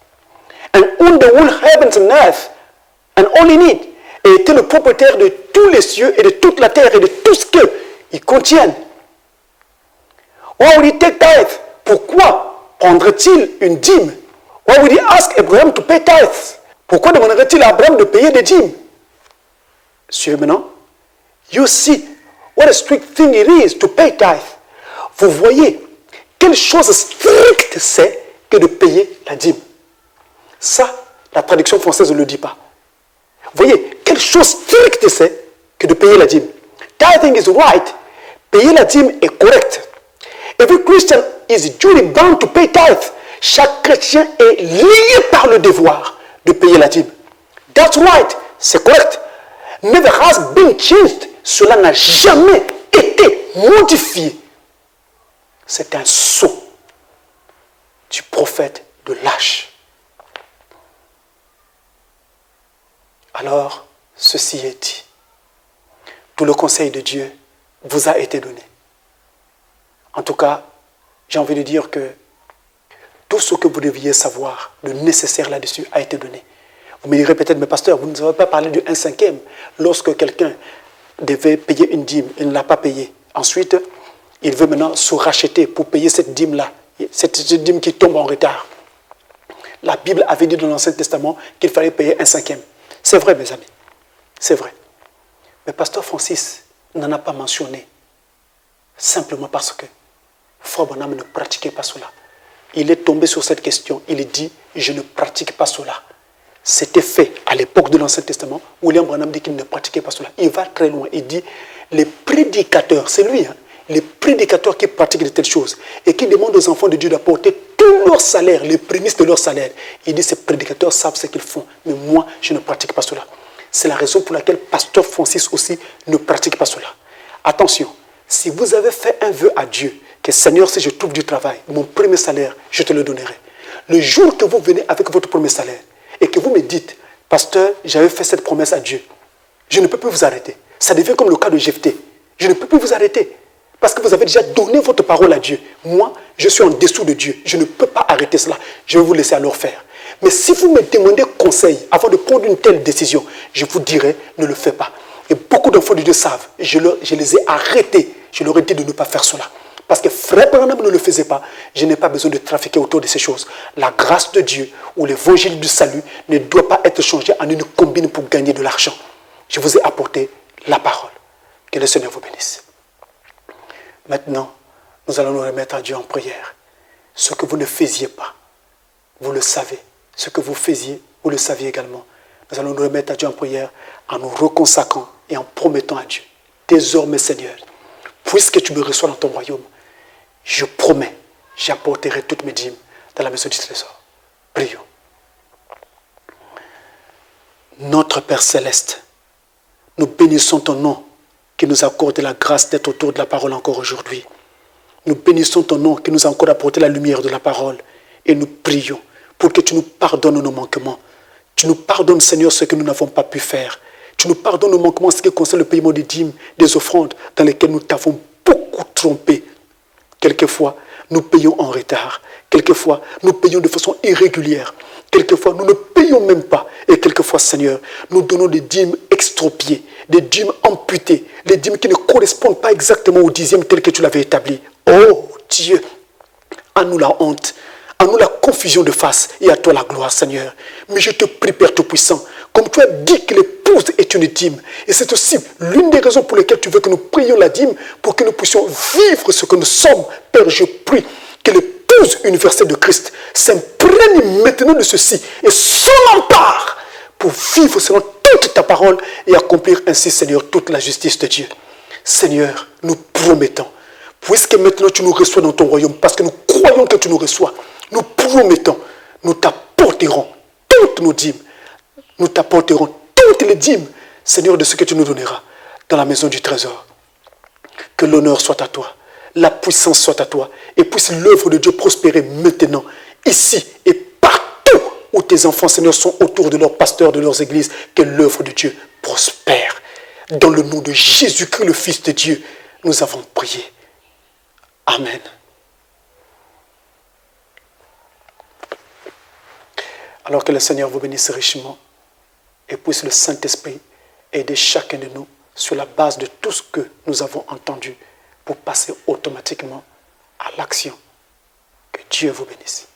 And owned the whole heavens and earth, and all in it, et était le propriétaire de tous les cieux et de toute la terre et de tout ce qu'ils contiennent. Why would he take tithe? Pourquoi prendrait-il une dîme? Why would he ask Abraham to pay tithes? Pourquoi demanderait-il à Abraham de payer des dîmes? Suivez maintenant. You see what a strict thing it is to pay tithe. Vous voyez quelle chose stricte c'est que de payer la dîme. Ça, la traduction française ne le dit pas. Vous voyez quelle chose stricte c'est que de payer la dîme. Tithing is right. Payer la dîme est correct. Every Christian is duly bound to pay tithe. Chaque chrétien est lié par le devoir de payer la dîme. That's right, c'est correct. Never has been changed. Cela n'a jamais été modifié. C'est un sceau du prophète de lâche. Alors, ceci est dit. Tout le conseil de Dieu vous a été donné. En tout cas, j'ai envie de dire que tout ce que vous deviez savoir, le nécessaire là-dessus, a été donné. Vous me direz peut-être, mais pasteur, vous ne nous avez pas parlé du 1/5. Lorsque quelqu'un devait payer une dîme, il ne l'a pas payé. Ensuite, il veut maintenant se racheter pour payer cette dîme-là, cette dîme qui tombe en retard. La Bible avait dit dans l'Ancien Testament qu'il fallait payer 1/5. C'est vrai, mes amis, c'est vrai. Mais pasteur Francis n'en a pas mentionné, simplement parce que Frère Branham ne pratiquait pas cela. Il est tombé sur cette question, il dit, je ne pratique pas cela. C'était fait à l'époque de l'Ancien Testament. William Branham dit qu'il ne pratiquait pas cela. Il va très loin, il dit, les prédicateurs, c'est lui, les prédicateurs qui pratiquent de telles choses et qui demandent aux enfants de Dieu d'apporter tout leur salaire, les prémices de leur salaire. Il dit, ces prédicateurs savent ce qu'ils font, mais moi, je ne pratique pas cela. C'est la raison pour laquelle pasteur Francis aussi ne pratique pas cela. Attention, si vous avez fait un vœu à Dieu, que Seigneur, si je trouve du travail, mon premier salaire, je te le donnerai. Le jour que vous venez avec votre premier salaire et que vous me dites, pasteur, j'avais fait cette promesse à Dieu, je ne peux plus vous arrêter. Ça devient comme le cas de Jephthé. Je ne peux plus vous arrêter parce que vous avez déjà donné votre parole à Dieu. Moi, je suis en dessous de Dieu. Je ne peux pas arrêter cela. Je vais vous laisser alors faire. Mais si vous me demandez conseil avant de prendre une telle décision, je vous dirai, ne le faites pas. Et beaucoup d'enfants de Dieu savent, je les ai arrêtés. Je leur ai dit de ne pas faire cela. Parce que Frère Branham ne le faisait pas. Je n'ai pas besoin de trafiquer autour de ces choses. La grâce de Dieu ou l'évangile du salut ne doit pas être changé en une combine pour gagner de l'argent. Je vous ai apporté la parole. Que le Seigneur vous bénisse. Maintenant, nous allons nous remettre à Dieu en prière. Ce que vous ne faisiez pas, vous le savez. Ce que vous faisiez, vous le saviez également. Nous allons nous remettre à Dieu en prière en nous reconsacrant et en promettant à Dieu. Désormais, Seigneur, puisque tu me reçois dans ton royaume, je promets, j'apporterai toutes mes dîmes dans la maison du trésor. Prions. Notre Père Céleste, nous bénissons ton nom qui nous accorde la grâce d'être autour de la parole encore aujourd'hui. Nous bénissons ton nom qui nous a encore apporté la lumière de la parole et nous prions pour que tu nous pardonnes nos manquements. Tu nous pardonnes, Seigneur, ce que nous n'avons pas pu faire. Tu nous pardonnes nos manquements en ce qui concerne le paiement des dîmes, des offrandes dans lesquelles nous t'avons beaucoup trompé. Quelquefois, nous payons en retard. Quelquefois, nous payons de façon irrégulière. Quelquefois, nous ne payons même pas. Et quelquefois, Seigneur, nous donnons des dîmes extropiées, des dîmes amputées, des dîmes qui ne correspondent pas exactement au dixième tel que tu l'avais établi. Oh Dieu, à nous la honte, à nous la confusion de face et à toi la gloire, Seigneur. Mais je te prie, Père Tout-Puissant, Comme tu as dit que l'épouse est une dîme. Et c'est aussi l'une des raisons pour lesquelles tu veux que nous prions la dîme, pour que nous puissions vivre ce que nous sommes. Père, je prie que l'épouse universelle de Christ s'imprègne maintenant de ceci et s'en empare pour vivre selon toute ta parole et accomplir ainsi, Seigneur, toute la justice de Dieu. Seigneur, nous promettons, puisque maintenant tu nous reçois dans ton royaume, parce que nous croyons que tu nous reçois, nous promettons, nous t'apporterons toutes nos dîmes, nous t'apporterons toutes les dîmes, Seigneur, de ce que tu nous donneras dans la maison du trésor. Que l'honneur soit à toi, la puissance soit à toi, et puisse l'œuvre de Dieu prospérer maintenant, ici et partout où tes enfants, Seigneur, sont autour de leurs pasteurs, de leurs églises, que l'œuvre de Dieu prospère. Dans le nom de Jésus-Christ, le Fils de Dieu, nous avons prié. Amen. Alors que le Seigneur vous bénisse richement et puisse le Saint-Esprit aider chacun de nous sur la base de tout ce que nous avons entendu pour passer automatiquement à l'action. Que Dieu vous bénisse.